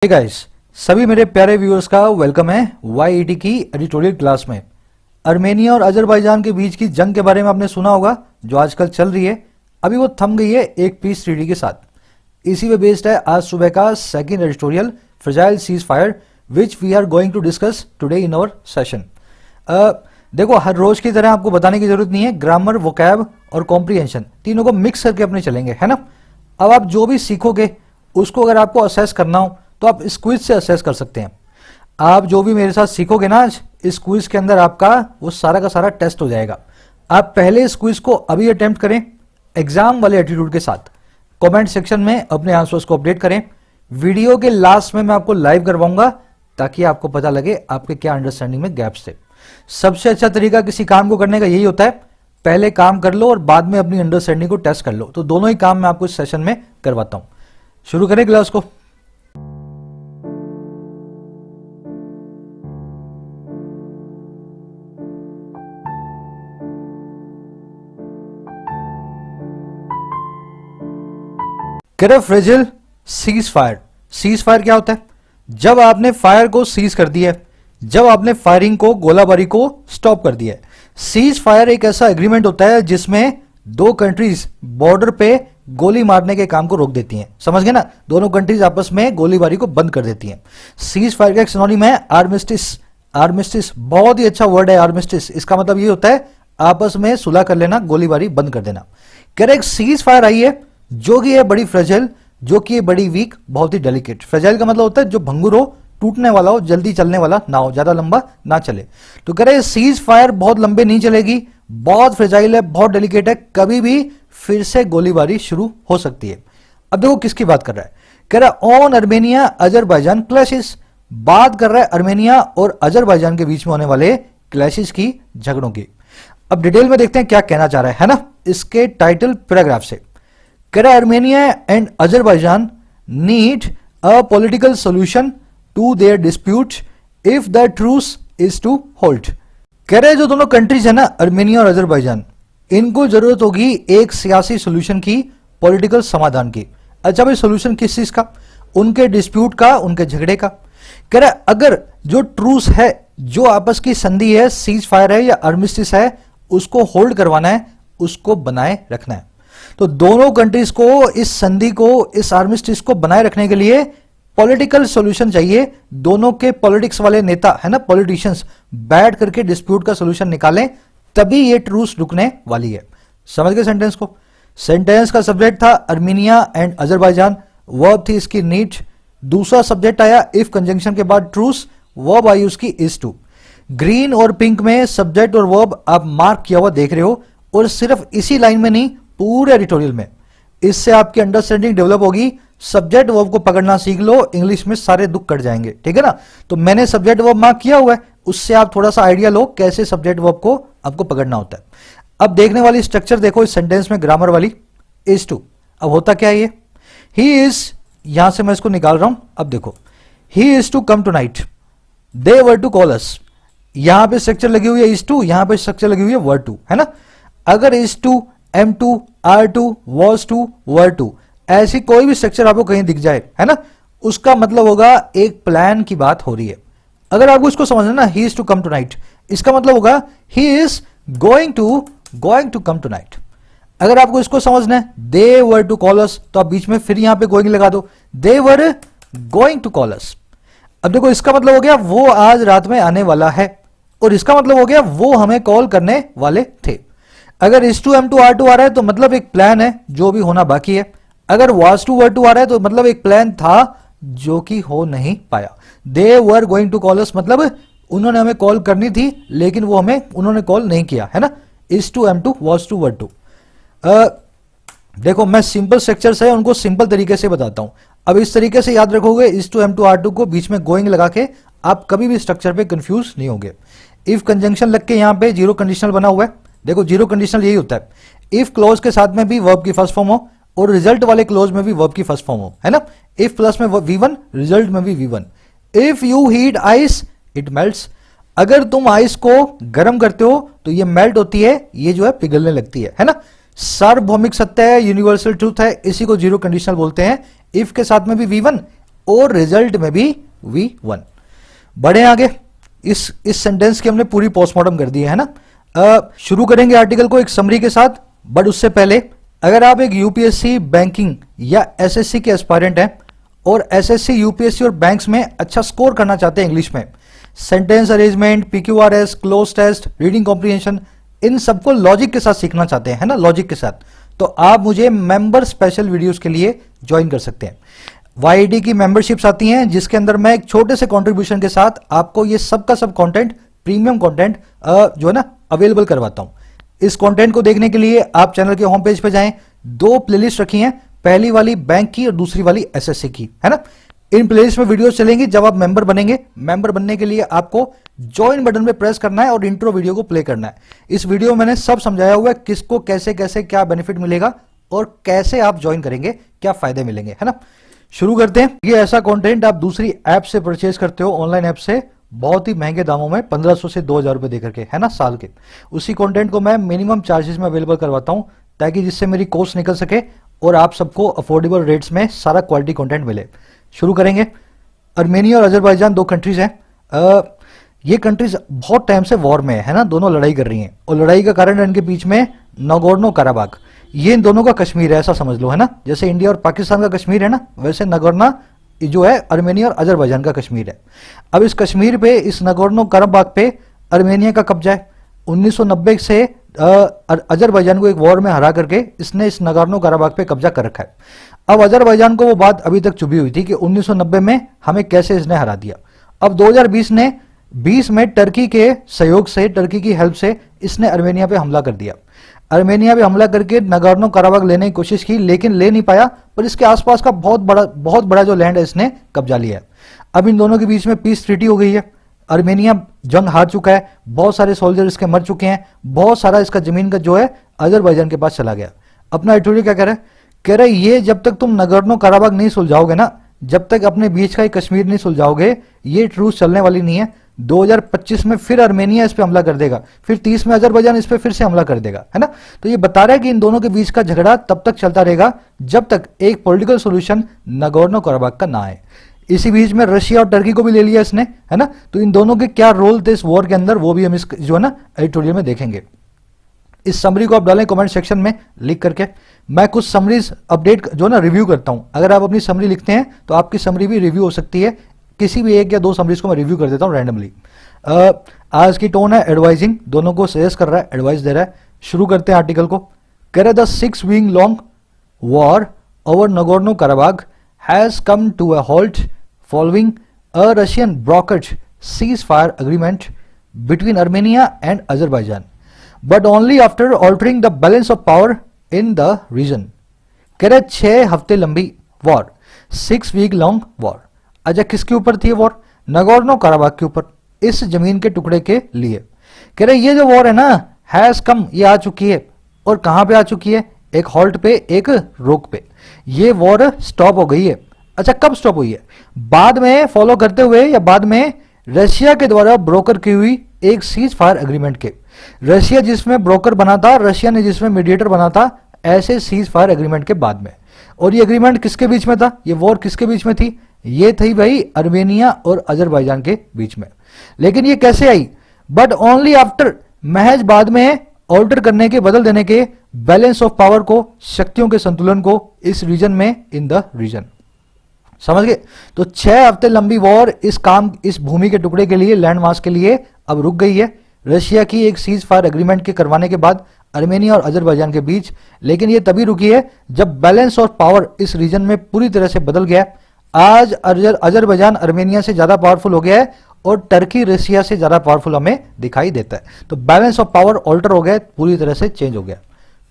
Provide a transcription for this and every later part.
Hey guys, सभी मेरे प्यारे व्यूअर्स का वेलकम है YET की एडिटोरियल क्लास में। अर्मेनिया और अजरबैजान के बीच की जंग के बारे में आपने सुना होगा जो आजकल चल रही है। अभी वो थम गई है एक पीस ट्रीटी के साथ। इसी पे बेस्ड है आज सुबह का second editorial fragile cease fire which we are going to discuss today in our session. देखो, हर रोज की तरह आपको बताने की जरूरत नहीं है। ग्रामर, वोकैब और कॉम्प्रिहेंशन तीनों को मिक्स करके अपने चलेंगे, है ना। अब आप जो भी सीखोगे उसको अगर आपको असेस करना हो तो आप इस क्विज से असेस कर सकते हैं। आप जो भी मेरे साथ सीखोगे ना आज, इस क्विज के अंदर आपका वो सारा का सारा टेस्ट हो जाएगा। आप पहले इस क्विज को अभी अटेम्प्ट करें एग्जाम वाले एटीट्यूड के साथ। कमेंट सेक्शन में अपने आंसर्स को अपडेट करें। वीडियो के लास्ट में मैं आपको लाइव करवाऊंगा ताकि आपको पता लगे आपके क्या अंडरस्टैंडिंग में गैप्स थे। सबसे अच्छा तरीका किसी काम को करने का यही होता है, पहले काम कर लो और बाद में अपनी अंडरस्टैंडिंग को टेस्ट कर लो। तो दोनों ही काम मैं आपको इस सेशन में करवाता हूं। शुरू करें क्लास को। फ्रेजिल सीज फायर। सीज फायर क्या होता है? जब आपने फायर को सीज कर दिया है, जब आपने फायरिंग को, गोलाबारी को स्टॉप कर दिया है। सीज फायर एक ऐसा एग्रीमेंट होता है जिसमें दो कंट्रीज बॉर्डर पे गोली मारने के काम को रोक देती हैं। समझ गए ना? दोनों कंट्रीज आपस में गोलीबारी को बंद कर देती हैं। सीज फायर का एक सिनोनिम है आर्मिस्टिस। आर्मिस्टिस बहुत ही अच्छा वर्ड है। आर्मिस्टिस इसका मतलब ये होता है आपस में सुलह कर लेना, गोलीबारी बंद कर देना। कह रहे सीज फायर आई है जो कि है बड़ी फ्रेजाइल, जो कि है बड़ी वीक, बहुत ही डेलिकेट। फ्रेजाइल का मतलब होता है जो भंगुर हो, टूटने वाला हो, जल्दी चलने वाला ना हो, ज्यादा लंबा ना चले। तो कह रहे सीज फायर बहुत लंबे नहीं चलेगी, बहुत फ्रेजाइल है, बहुत डेलिकेट है, कभी भी फिर से गोलीबारी शुरू हो सकती है। अब देखो किसकी बात कर रहा है। कह रहा है ऑन अर्मेनिया अजरबैजान क्लैशेस। बात कर रहा है अर्मेनिया और अजरबैजान के बीच में होने वाले क्लैशेस की, झगड़ों की। अब डिटेल में देखते हैं क्या कहना चाह रहा है ना, इसके टाइटल पैराग्राफ से। कह रहा है Armenia and Azerbaijan need a political solution to their dispute if the truce is to hold. कह रहे जो दोनों कंट्रीज है ना, अर्मेनिया और अजरबैजान, इनको जरूरत होगी एक सियासी सॉल्यूशन की, पॉलिटिकल समाधान की। अच्छा भाई, सॉल्यूशन किस चीज का? उनके डिस्प्यूट का, उनके झगड़े का। कह रहा है अगर जो ट्रूस है, जो आपस की संधि है, सीज फायर है या आर्मिस्टिस है, उसको होल्ड करवाना है, उसको बनाए रखना है। तो दोनों कंट्रीज को इस संधि को, इस आर्मिस्टिस को बनाए रखने के लिए पॉलिटिकल सॉल्यूशन चाहिए। दोनों के पॉलिटिक्स वाले नेता है ना, पॉलिटिशियंस, बैठ करके डिस्प्यूट का सॉल्यूशन निकालें, तभी ये ट्रूस रुकने वाली है। समझ गए सेंटेंस को? सेंटेंस का सब्जेक्ट था अर्मेनिया एंड अजरबैजान, वर्ब थी इसकी नीड। दूसरा सब्जेक्ट आया इफ कंजंक्शन के बाद ट्रूस, वर्ब आई उसकी इज टू। ग्रीन और पिंक में सब्जेक्ट और वर्ब आप मार्क किया हुआ देख रहे हो, और सिर्फ इसी लाइन में नहीं, पूरे एडिटोरियल में। इससे आपकी अंडरस्टैंडिंग डेवलप होगी। सब्जेक्ट वर्ब को पकड़ना सीख लो, इंग्लिश में सारे दुख कट जाएंगे, ठीक है ना। तो मैंने सब्जेक्ट वर्ब मार्क किया हुआ है, उससे आप थोड़ा सा आइडिया लो कैसे सब्जेक्ट वर्ब को आपको पकड़ना होता है। अब देखने वाली स्ट्रक्चर देखो इस सेंटेंस में, ग्रामर वाली इज टू। अब होता क्या है ये? ही इज, यहां से मैं इसको निकाल रहा हूं। अब देखो, he is to come tonight, they were to call us. यहां पे स्ट्रक्चर लगी हुई है इज टू, यहां पे स्ट्रक्चर लगी हुई है वर टू, है ना। अगर is to, am to, are to, was to, were to, ऐसी कोई भी स्ट्रक्चर आपको कहीं दिख जाए, है ना, उसका मतलब होगा एक प्लान की बात हो रही है। अगर आपको इसको समझना ना, he is to come tonight, इसका मतलब होगा he is going to come tonight. अगर आपको इसको समझना है, दे वर टू कॉल अस, तो आप बीच में फिर यहां पे गोइंग लगा दो, they were going to call us. अब देखो इसका मतलब हो गया वो आज रात में आने वाला है, और इसका मतलब हो गया वो हमें कॉल करने वाले थे। अगर is to, am to, are to आ रहा है तो मतलब एक प्लान है जो भी होना बाकी है। अगर वाज टू, वर टू आ रहा है तो मतलब एक प्लान था जो कि हो नहीं पाया। They were going to call us मतलब उन्होंने हमें कॉल करनी थी, लेकिन वो हमें, उन्होंने कॉल नहीं किया, है ना। Is to, am to, was to, were to. देखो मैं सिंपल स्ट्रक्चर्स है उनको सिंपल तरीके से बताता हूं। अब इस तरीके से याद रखोगे, is to, am to, are to को बीच में गोइंग लगा के आप कभी भी स्ट्रक्चर पे कंफ्यूज नहीं होंगे। इफ कंजंक्शन लग के यहां पे जीरो कंडीशनल बना हुआ है। देखो जीरो कंडीशनल यही होता है, इफ क्लोज के साथ में भी वर्ब की फर्स्ट फॉर्म हो और रिजल्ट वाले क्लोज में भी वर्ब की फर्स्ट फॉर्म हो, है ना। इफ प्लस में V1, रिजल्ट में भी V1। If you heat ice it melts. अगर तुम आइस को गर्म करते हो तो ये मेल्ट होती है, ये जो है पिघलने लगती है ना। सार्वभौमिक सत्य है, यूनिवर्सल ट्रूथ है, इसी को जीरो कंडीशनल बोलते हैं। इफ के साथ में भी V1 और रिजल्ट में भी वी वन। बढ़े आगे, इस सेंटेंस की हमने पूरी पोस्टमार्टम कर दी है ना। शुरू करेंगे आर्टिकल को एक समरी के साथ, बट उससे पहले अगर आप एक यूपीएससी बैंकिंग या एसएससी के एस्पायरेंट हैं और एसएससी यूपीएससी और बैंक्स में अच्छा स्कोर करना चाहते हैं इंग्लिश में, sentence arrangement, PQRS, cloze test, reading comprehension, इन सबको लॉजिक के साथ सीखना चाहते हैं, है ना, लॉजिक के साथ, तो आप मुझे मेंबर स्पेशल वीडियोस के लिए ज्वाइन कर सकते हैं। वाईडी की मेंबरशिप्स आती हैं जिसके अंदर मैं एक छोटे से कंट्रीब्यूशन के साथ आपको ये सब का सब कंटेंट, प्रीमियम कंटेंट जो है ना अवेलेबल करवाता हूं। इस कंटेंट को देखने के लिए आप चैनल के होम पेज पे जाएं, दो प्लेलिस्ट रखी हैं, पहली वाली बैंक की और दूसरी वाली एसएससी की, है ना। इन प्लेलिस्ट में वीडियोस चलेंगी। जब आप मेंबर बनेंगे, मेंबर बनने के लिए आपको ज्वाइन बटन पे प्रेस करना है और इंट्रो वीडियो को प्ले करना है। इस वीडियो में मैंने सब समझाया हुआ है, किसको कैसे कैसे क्या बेनिफिट मिलेगा और कैसे आप ज्वाइन करेंगे, क्या फायदे मिलेंगे, है ना। शुरू करते हैं। ये ऐसा कंटेंट आप दूसरी ऐप से परचेज करते हो, ऑनलाइन ऐप से, बहुत ही महंगे दामों में, 1500 से 2000 रुपए देकर के, है ना, साल के। उसी कंटेंट को मैं मिनिमम चार्जेस में अवेलेबल करवाता हूं ताकि जिससे मेरी कोर्स निकल सके और आप सबको अफोर्डेबल रेट्स में सारा क्वालिटी कंटेंट मिले। शुरू करेंगे। अर्मेनिया और अजरबैजान दो कंट्रीज हैं। ये कंट्रीज बहुत टाइम से वॉर में है ना, दोनों लड़ाई कर रही हैं और लड़ाई का कारण इनके बीच में नगोर्नो काराबाग, ये इन दोनों का कश्मीर है, ऐसा समझ लो, है ना। जैसे इंडिया और पाकिस्तान का कश्मीर है ना, वैसे नगोर्नो जो है अर्मेनिया और अजरबैजान का कश्मीर है। अब इस कश्मीर पे, इस नगोर्नो काराबाग पे अर्मेनिया का कब्जा है। 1990 से अजरबैजान को एक वॉर में हरा करके इसने इस नगोर्नो काराबाग पे कब्जा कर रखा है। अब अजरबैजान को वो बात अभी तक चुभी हुई थी कि 1990 में हमें कैसे इसने हरा दिया। अब 2020 में टर्की के सहयोग से, टर्की की हेल्प से इसने अर्मेनिया पे हमला कर दिया। अर्मेनिया पे हमला करके नगोर्नो काराबाग लेने की कोशिश की लेकिन ले नहीं पाया, पर इसके आसपास का बहुत बड़ा जो लैंड है इसने कब्जा लिया है। अब इन दोनों के बीच में पीस ट्रीटी हो गई है। अर्मेनिया जंग हार चुका है, बहुत सारे सोल्जर इसके मर चुके हैं, बहुत सारा इसका जमीन का जो है अजरबैजान के पास चला गया। अपना एडिटोरियल क्या कह रहा है, ये जब तक तुम नगोर्नो काराबाग नहीं सुलझाओगे ना, जब तक अपने बीच का ही कश्मीर नहीं सुलझाओगे, ये ट्रूस चलने वाली नहीं है। 2025 में फिर अर्मेनिया इस पे हमला कर देगा, फिर 30 में अजरबैजान इस पे फिर से हमला कर देगा, है ना। तो ये बता रहा है कि इन दोनों के बीच का झगड़ा तब तक चलता रहेगा जब तक एक पॉलिटिकल सॉल्यूशन नगोर्नो काराबाग का ना आए। इसी बीच में रशिया और टर्की को भी ले लिया इसने, है ना। तो इन दोनों के क्या रोल थे इस वॉर के अंदर, वो भी हम इस जो है ना एडिटोरियल में देखेंगे। इस समरी को आप डालें कमेंट सेक्शन में लिख करके। मैं कुछ समरीज अपडेट जो ना रिव्यू करता हूं। अगर आप अपनी समरी लिखते हैं तो आपकी समरी भी रिव्यू हो सकती है। किसी भी एक या दो समरीज को मैं रिव्यू कर देता हूं रैंडमली। आज की टोन है एडवाइजिंग, दोनों को सजेस्ट कर रहा है, एडवाइस दे रहा है। शुरू करते हैं आर्टिकल को। कह रहा है the 6 week long war over Nagorno Karabakh has come to a halt following a Russian brokered ceasefire agreement between Armenia and Azerbaijan, but only after altering the balance of power in the region. कह रहे 6 हफ्ते लंबी war, 6 week long war. अच्छा, किसके ऊपर थी war? Nagorno काराबाग के ऊपर, इस जमीन के टुकड़े के लिए। कह रहे ये जो वॉर है ना, हैज कम, ये आ चुकी है। और कहां पे आ चुकी है? एक हॉल्ट पे, एक रोक पे। ये वॉर स्टॉप हो गई है। अच्छा, कब स्टॉप हुई है? बाद में फॉलो करते हुए या बाद में रशिया के द्वारा ब्रोकर की हुई एक सीज फायर एग्रीमेंट के। रशिया जिसमें ब्रोकर बना था, रशिया ने जिसमें मीडिएटर बना था, ऐसे सीज फायर एग्रीमेंट के बाद में। और ये एग्रीमेंट किसके बीच में था? ये वॉर किसके बीच में थी? ये थी भाई अर्मेनिया और अजरबैजान के बीच में। लेकिन ये कैसे आई? बट ओनली आफ्टर, महज बाद में ऑल्टर करने के, बदल देने के, बैलेंस ऑफ पावर को, शक्तियों के संतुलन को इस रीजन में, इन द रीजन। समझ गए? तो 6 हफ्ते लंबी वॉर इस भूमि के टुकड़े के लिए, लैंड मास के लिए अब रुक गई है रशिया की एक सीज फायर एग्रीमेंट के करवाने के बाद अर्मेनिया और अजरबैजान के बीच। लेकिन ये तभी रुकी है जब बैलेंस ऑफ पावर इस रीजन में पूरी तरह से बदल गया। आज अजरबैजान अर्मेनिया से ज्यादा पावरफुल हो गया है और टर्की रशिया से ज्यादा पावरफुल हमें दिखाई देता है। तो बैलेंस ऑफ पावर ऑल्टर हो गया, पूरी तरह से चेंज हो गया।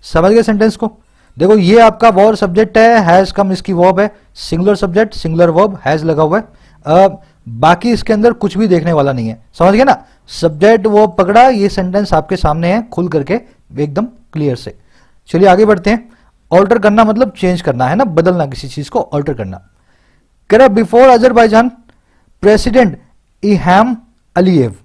समझ गए सेंटेंस को? देखो, ये आपका वॉर सब्जेक्ट है, हैज कम इसकी वर्ब है, singular subject, singular verb, has लगा हुआ है। बाकी इसके अंदर कुछ भी देखने वाला नहीं है। समझ गए ना? सब्जेक्ट वर्ब पकड़ा, ये सेंटेंस आपके सामने है खुल करके एकदम क्लियर से। चलिए आगे बढ़ते हैं। ऑल्टर करना मतलब चेंज करना है ना, बदलना, किसी चीज को ऑल्टर करना। कह रहा before Azerbaijan president Ilham Aliyev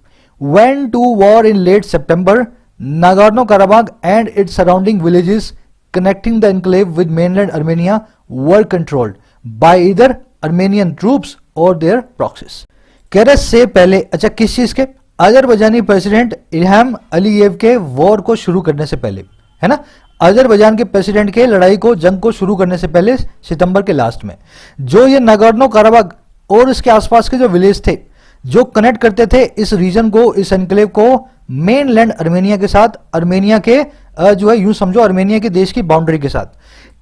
went to war in late September, Nagorno-Karabakh and its surrounding villages connecting the enclave with mainland Armenia were controlled by either Armenian troops और देयर प्रॉक्सीज। कह रहे से पहले, अच्छा किस चीज के, अजरबैजानी प्रेसिडेंट इल्हम अलीयेव के वॉर को शुरू करने से पहले, है ना, अजरबैजान के प्रेसिडेंट के लड़ाई को, जंग को शुरू करने से पहले सितंबर के लास्ट में, जो ये नगोर्नो कराबाख और इसके आसपास के जो विलेज थे जो कनेक्ट करते थे इस रीजन को, इस एनक्लेव को मेनलैंड अर्मेनिया के साथ, अर्मेनिया के जो है यूं समझो अर्मेनिया के देश की बाउंड्री के साथ।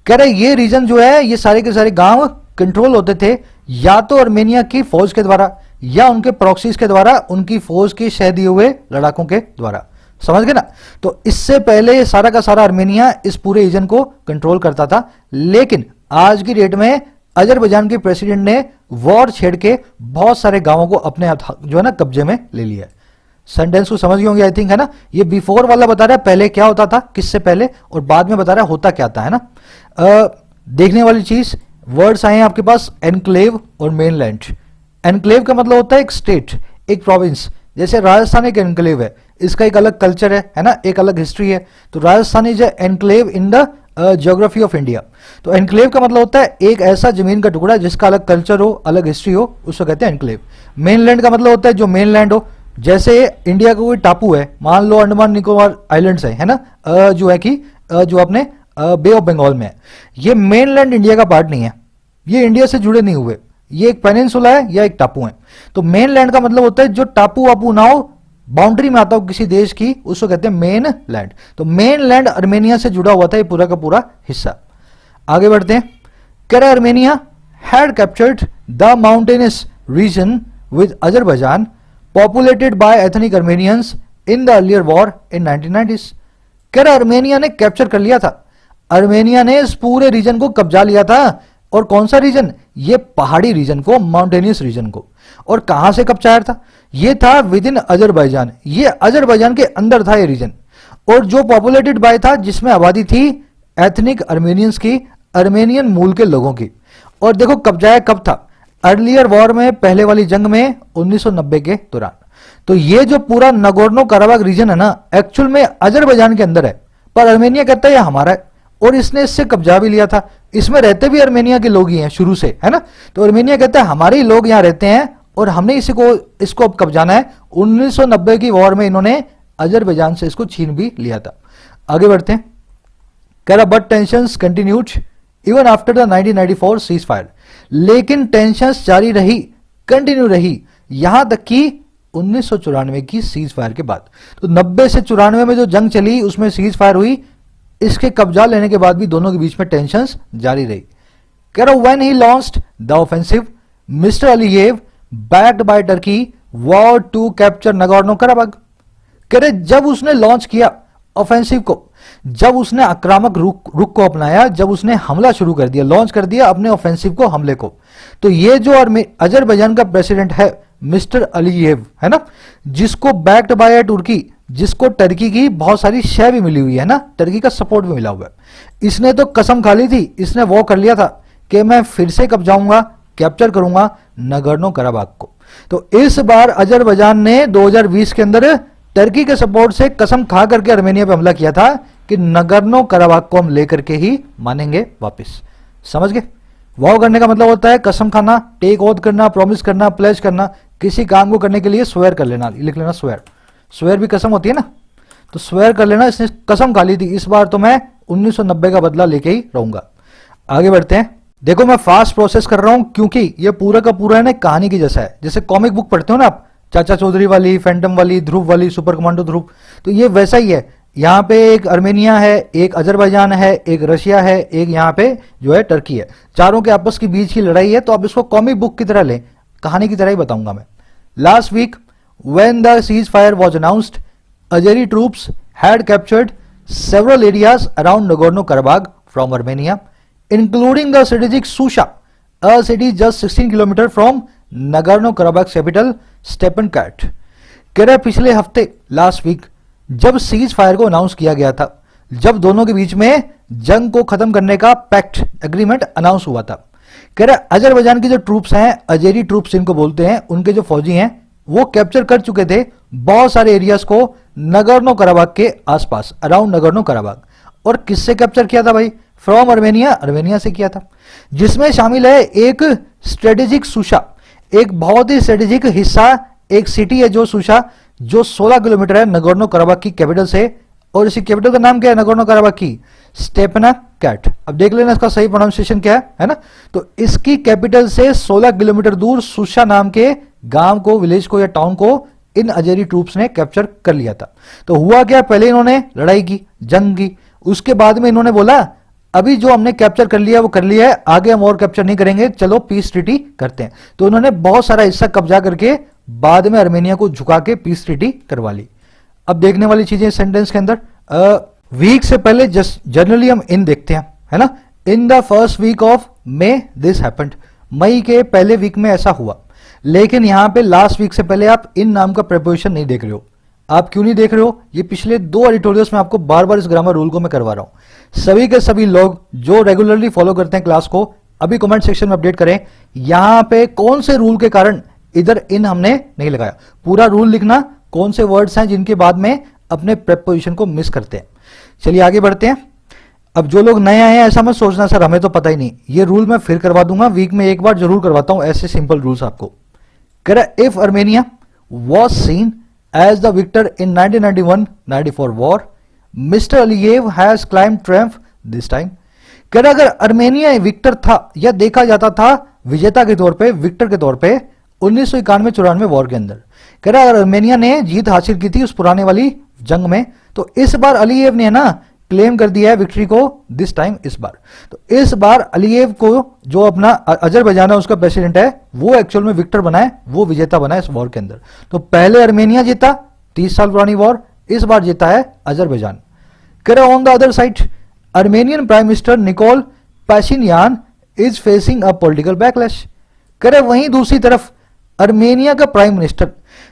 कह रहे ये रीजन जो है, ये सारे के सारे गांव कंट्रोल होते थे या तो अर्मेनिया की फौज के द्वारा या उनके प्रॉक्सीज के द्वारा, उनकी फौज के शह दिए हुए लड़ाकों के द्वारा। समझ गए ना। तो इससे पहले सारा का सारा अर्मेनिया इस पूरे रीजन को कंट्रोल करता था, लेकिन आज की डेट में अजरबैजान के प्रेसिडेंट ने वॉर छेड़ के बहुत सारे गांवों को अपने जो है ना कब्जे में ले लिया। सेंटेंस को समझ गए होंगे आई थिंक, है ना। ये बिफोर वाला बता रहा है पहले क्या होता था, किससे पहले, और बाद में बता रहा है होता क्या था, है ना। देखने वाली चीज, वर्ड्स आए हैं आपके पास एनक्लेव और मेनलैंड। एनक्लेव का मतलब होता है एक स्टेट, एक प्रोविंस। जैसे राजस्थान एक एनक्लेव है, इसका एक अलग कल्चर है ना, एक अलग हिस्ट्री है। तो Rajasthan is enclave in the geography of India. तो एनक्लेव का मतलब होता है एक ऐसा जमीन का टुकड़ा जिसका अलग कल्चर हो, अलग हिस्ट्री हो, उसको कहते हैं एनक्लेव। मेनलैंड का मतलब होता है जो मेनलैंड हो, जैसे इंडिया का कोई टापू है, मान लो अंडमान निकोबार आइलैंड्स है ना, जो है कि जो अपने बे ऑफ बंगाल में है। ये मेनलैंड इंडिया का पार्ट नहीं है, ये इंडिया से जुड़े नहीं हुए, ये एक पेनिनसुला है या एक टापू है। तो मेनलैंड का मतलब होता है जो टापू वापू ना हो, बाउंड्री में आता हो किसी देश की, उसको कहते हैं मेन लैंड। तो मेन लैंड अर्मेनिया से जुड़ा हुआ था ये पूरा का पूरा हिस्सा। आगे बढ़ते हैं। कह रहा Armenia had captured the mountainous region with Azerbaijan populated by ethnic Armenians in the earlier war in 1990s। कह रहा अर्मेनिया ने कैप्चर कर लिया था, अर्मेनिया ने इस पूरे रीजन को कब्जा लिया था। और कौन सा रीजन, ये पहाड़ी रीजन को, माउंटेनियस रीजन को। और कहां से कब्जा था, ये था विद इन अजरबैजान, ये अजरबैजान के अंदर था ये रीजन। और जो पॉपुलेटेड बाय था, जिसमें आबादी थी एथनिक अर्मेनियंस की, अर्मेनियन मूल के लोगों की। और देखो कब्जा कब था, अर्लियर वॉर में, पहले वाली जंग में 1990 के दौरान। तो ये जो पूरा नगोर्नो कराबाख रीजन है ना, एक्चुअल में अजरबैजान के अंदर है, पर अर्मेनिया कहता है ये हमारा है, और इसने इससे कब्जा भी लिया था। इसमें रहते भी अर्मेनिया के लोग ही हैं शुरू से, है ना। तो अर्मेनिया कहता है हमारे ही लोग यहां रहते हैं और हमने इसको अब कब्जाना है। 1990 की वॉर में इन्होंने अजरबैजान से इसको छीन भी लिया था। आगे बढ़ते हैं। कह रहा but tensions continued even after the 1994 cease fire. लेकिन टेंशंस जारी रही, कंटिन्यू रही, यहां तक कि 1994 की सीज फायर के बाद। तो 90 से 94 में जो जंग चली उसमें सीज फायर हुई, इसके कब्जा लेने के बाद भी दोनों के बीच में टेंशंस जारी रही। कह रहा when he launched the offensive mister Aliyev backed by Turkey war to capture Nagorno Karabakh. कह रहे जब उसने लॉन्च किया ऑफेंसिव को, जब उसने आक्रामक रुख को अपनाया, जब उसने हमला शुरू कर दिया, लॉन्च कर दिया अपने ऑफेंसिव को, हमले को, तो ये जो अजरबैजान का प्रेसिडेंट है मिस्टर अलीयेव, है ना, जिसको बैक्ड बाय तुर्की, जिसको टर्की की बहुत सारी शय भी मिली हुई है ना, टर्की का सपोर्ट भी मिला हुआ है, इसने तो कसम खा ली थी, इसने वो कर लिया था कि मैं फिर से कब्जाऊंगा, कैप्चर करूंगा नगोर्नो कराबाख को। तो इस बार अजरबैजान ने 2020 के अंदर टर्की के सपोर्ट से कसम खा करके अर्मेनिया पे हमला किया था कि नगोर्नो कराबाख को हम लेकर के ही मानेंगे वापस। समझ गए। वाव करने का मतलब होता है कसम खाना, टेक ओथ करना, प्रॉमिस करना, प्लेज करना, किसी काम को करने के लिए स्वेयर कर लेना, लिख लेना स्वेयर। स्वेयर भी कसम होती है ना, तो स्वेयर कर लेना, इसने कसम खा ली थी इस बार तो मैं 1990 का बदला लेके ही रहूंगा। आगे बढ़ते हैं। देखो मैं फास्ट प्रोसेस कर रहा हूं क्योंकि ये पूरा का पूरा है ना कहानी की जैसा है, जैसे कॉमिक बुक पढ़ते हो ना आप, चाचा चौधरी वाली, फैंटम वाली, ध्रुव वाली, सुपर कमांडो ध्रुव, तो ये वैसा ही है। यहाँ पे एक अर्मेनिया है, एक अजरबैजान है, एक रशिया है, एक यहाँ पे जो है टर्की है, चारों के आपस के बीच की लड़ाई है। तो आप इसको कॉमिक बुक की तरह लें, कहानी की तरह ही बताऊंगा मैं। Last week when the ceasefire was announced, Azeri troops had captured several areas around Nagorno-Karabakh from Armenia, including the strategic Susha, a city just 16 km from Nagorno-Karabakh capital Stepanakert। कह रहे पिछले हफ्ते लास्ट वीक जब cease fire को announce किया गया था, जब दोनों के बीच में जंग को खत्म करने का पैक्ट एग्रीमेंट अनाउंस हुआ था, कह रहे अजरबैजान की जो ट्रूप्स हैं, अजेरी ट्रूप्स इनको बोलते हैं, उनके जो फौजी हैं वो कैप्चर कर चुके थे बहुत सारे एरियाज को नगोर्नो कराबाख के आसपास, अराउंड नगोर्नो कराबाख। और किससे कैप्चर किया था भाई? फ्रॉम अर्मेनिया, अर्मेनिया से किया था, जिसमें शामिल है एक स्ट्रेटेजिक सुशा, एक बहुत ही स्ट्रेटेजिक हिस्सा, एक सिटी है जो सुशा, जो 16 किलोमीटर है नगोर्नो कराबाख की कैपिटल से, और इसी कैपिटल का नाम क्या है नगोर्नो कराबाख की? स्टेपनाकर्ट। अब देख लेना इसका सही प्रोनाउंसिएशन क्या है ना? तो इसकी कैपिटल से 16 किलोमीटर दूर सुशा नाम के गांव को, विलेज को या टाउन को इन अजेरी ट्रूप्स ने कैप्चर कर लिया था। तो हुआ क्या, पहले इन्होंने लड़ाई की, जंग की, उसके बाद में इन्होंने बोला अभी जो हमने कैप्चर कर लिया वो कर लिया है, आगे हम और कैप्चर नहीं करेंगे, चलो पीस ट्रीटी करते हैं। तो इन्होंने बहुत सारा हिस्सा कब्जा करके बाद में आर्मेनिया को झुका के पीस ट्रीटी करवा ली। अब देखने वाली चीजें इस सेंटेंस के अंदर, वीक से पहले जनरली हम इन देखते हैं, है ना? In the first week of May this happened, मई के पहले वीक में ऐसा हुआ। लेकिन यहां पे लास्ट वीक से पहले आप इन नाम का प्रेपोजिशन नहीं देख रहे हो। आप क्यों नहीं देख रहे हो? ये पिछले 2 एडिटोरियल्स में आपको बार बार इस ग्रामर रूल को मैं करवा रहा हूं। सभी के सभी लोग जो रेगुलरली फॉलो करते हैं क्लास को, अभी कमेंट सेक्शन में अपडेट करें यहां पे कौन से रूल के कारण इधर इन हमने नहीं लगाया। पूरा रूल लिखना, कौन से वर्ड्स हैं जिनके बाद में अपने प्रेपोजिशन को मिस करते हैं। चलिए आगे बढ़ते हैं। अब जो लोग नए आए हैं ऐसा मत सोचना सर हमें तो पता ही नहीं, ये रूल मैं फिर करवा दूंगा, वीक में एक बार जरूर करवाता हूं ऐसे सिंपल रूल्स आपको। कह रहा if Armenia was seen as the victor in 1991-94 war, mister Aliyev has claim triumph this time. कह रहा अगर आर्मेनिया विक्टर था या देखा जाता था विजेता के तौर पे, विक्टर के तौर पे 1991-94 वॉर के अंदर, कह रहा अगर आर्मेनिया ने जीत हासिल की थी उस पुराने वाली जंग में, तो इस बार अलीयेव ने ना क्लेम कर दिया है विक्ट्री को दिस टाइम, इस बार। तो इस बार अलीयेव को जो अपना अजरबैजान है उसका प्रेसिडेंट है, वो एक्चुअल में विक्टर बना है, वो विजेता बना है इस वॉर के अंदर। तो पहले आर्मेनिया जीता 30 साल पुरानी वॉर, इस बार जीता है अजरबैजान। कह रहा on the other side Armenian prime minister Nikol Pashinyan is facing a political backlash. कह रहे वहीं दूसरी तरफ आर्मेनिया का प्राइम मिनिस्टर,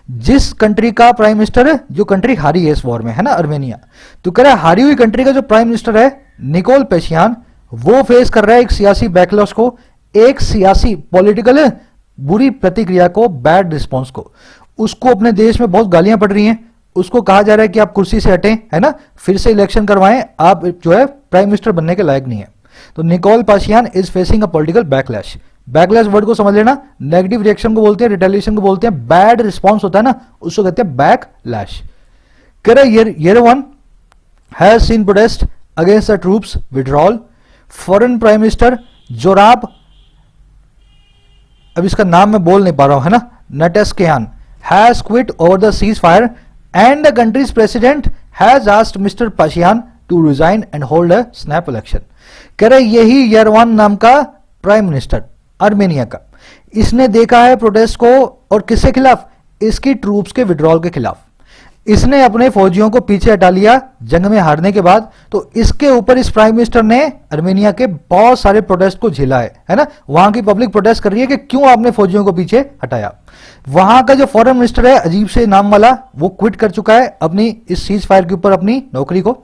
जिस कंट्री का प्राइम मिनिस्टर, जो कंट्री हारी है इस वॉर में, है ना आर्मेनिया, तो कह रहा है हारी हुई कंट्री का जो प्राइम मिनिस्टर है निकोल पेशियान, वो फेस कर रहा है एक सियासी बैकलॉश को, एक सियासी पॉलिटिकल बुरी प्रतिक्रिया को, बैड रिस्पॉन्स को। उसको अपने देश में बहुत गालियां पड़ रही हैं, उसको कहा जा रहा है कि आप कुर्सी से हटें, है ना, फिर से इलेक्शन करवाएं, आप जो है प्राइम मिनिस्टर बनने के लायक नहीं है। तो Nikol Pashinyan is facing a political backlash. Backlash word को समझ लेना, नेगेटिव रिएक्शन को बोलते हैं, रिटेलिएशन को बोलते हैं, बैड रिस्पॉन्स होता है ना उसको कहते हैं बैकलैश। कह रहे Yerevan has seen protest against the troops withdrawal. Foreign prime minister Zohrab, अब इसका नाम मैं बोल नहीं पा रहा हूं, है ना, Mnatsakanyan has quit over the ceasefire and the country's president has asked Mr Pashinyan to resign and hold a snap election. कह रहे यही येरेवन नाम का प्राइम मिनिस्टर आर्मेनिया का, इसने देखा है प्रोटेस्ट को, और किसके खिलाफ? इसकी ट्रूप्स के विड्रॉल के खिलाफ। इसने अपने फौजियों को पीछे हटा लिया जंग में हारने के बाद। तो इसके ऊपर इस प्राइम मिनिस्टर ने आर्मेनिया के बहुत सारे प्रोटेस्ट को झेला है ना। वहां की पब्लिक प्रोटेस्ट कर रही है कि क्यों आपने फौजियों को पीछे हटाया। वहां का जो फॉरेन मिनिस्टर है अजीब से नाम वाला, वो क्विट कर चुका है अपनी इस सीज फायर के ऊपर अपनी नौकरी को,